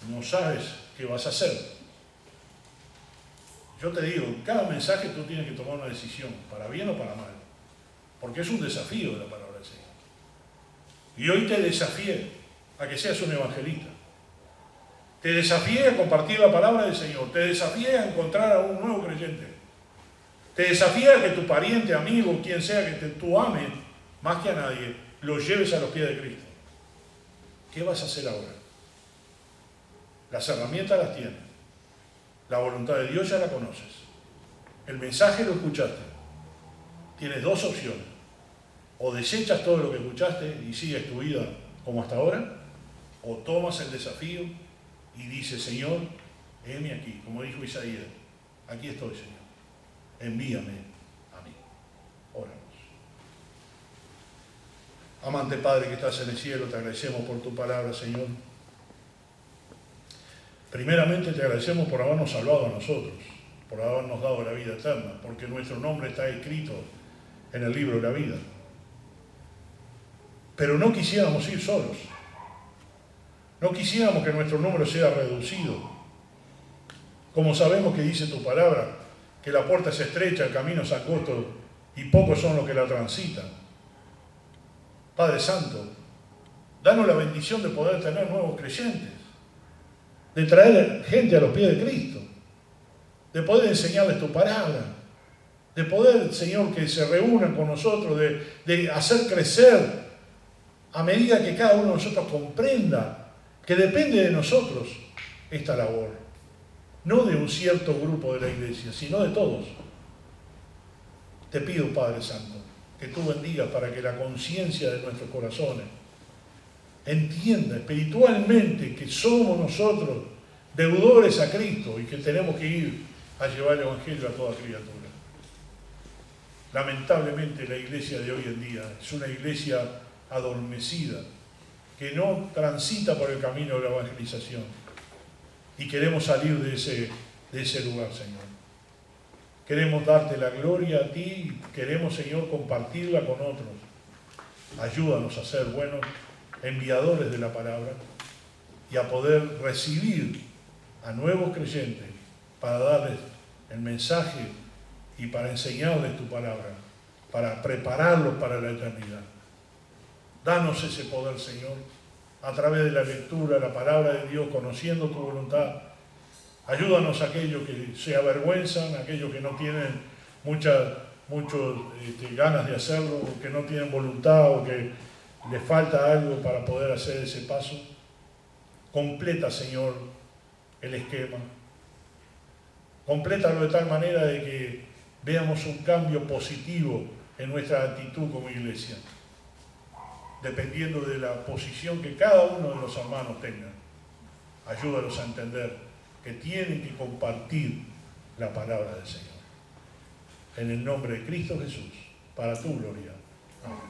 Speaker 1: no sabes qué vas a hacer. Yo te digo, en cada mensaje tú tienes que tomar una decisión, para bien o para mal. Porque es un desafío de la palabra del Señor. Y hoy te desafié a que seas un evangelista. Te desafié a compartir la palabra del Señor. Te desafié a encontrar a un nuevo creyente. Te desafía a que tu pariente, amigo, quien sea que tú ames, más que a nadie, lo lleves a los pies de Cristo. ¿Qué vas a hacer ahora? Las herramientas las tienes. La voluntad de Dios ya la conoces. El mensaje lo escuchaste. Tienes dos opciones. O desechas todo lo que escuchaste y sigues tu vida como hasta ahora, o tomas el desafío y dices, Señor, heme aquí, como dijo Isaías, aquí estoy, Señor. Envíame a mí. Oramos. Amante Padre que estás en el cielo, te agradecemos por tu palabra, Señor. Primeramente te agradecemos por habernos salvado a nosotros, por habernos dado la vida eterna, porque nuestro nombre está escrito en el libro de la vida. Pero no quisiéramos ir solos. No quisiéramos que nuestro número sea reducido. Como sabemos que dice tu palabra, que la puerta es estrecha, el camino es angosto y pocos son los que la transitan. Padre Santo, danos la bendición de poder tener nuevos creyentes, de traer gente a los pies de Cristo, de poder enseñarles tu palabra, de poder, Señor, que se reúnan con nosotros, de hacer crecer a medida que cada uno de nosotros comprenda que depende de nosotros esta labor, no de un cierto grupo de la iglesia, sino de todos. Te pido, Padre Santo, que tú bendigas para que la conciencia de nuestros corazones entienda espiritualmente que somos nosotros deudores a Cristo y que tenemos que ir a llevar el Evangelio a toda criatura. Lamentablemente la iglesia de hoy en día es una iglesia adormecida, que no transita por el camino de la evangelización. Y queremos salir de ese lugar, Señor. Queremos darte la gloria a ti, queremos, Señor, compartirla con otros. Ayúdanos a ser buenos enviadores de la palabra y a poder recibir a nuevos creyentes para darles el mensaje y para enseñarles tu palabra, para prepararlos para la eternidad. Danos ese poder, Señor, a través de la lectura, la palabra de Dios, conociendo tu voluntad. Ayúdanos a aquellos que se avergüenzan, a aquellos que no tienen muchas ganas de hacerlo, o que no tienen voluntad, o que les falta algo para poder hacer ese paso. Completa, Señor, el esquema. Complétalo de tal manera de que veamos un cambio positivo en nuestra actitud como iglesia, dependiendo de la posición que cada uno de los hermanos tenga. Ayúdanos a entender que tienen que compartir la palabra del Señor. En el nombre de Cristo Jesús, para tu gloria. Amén.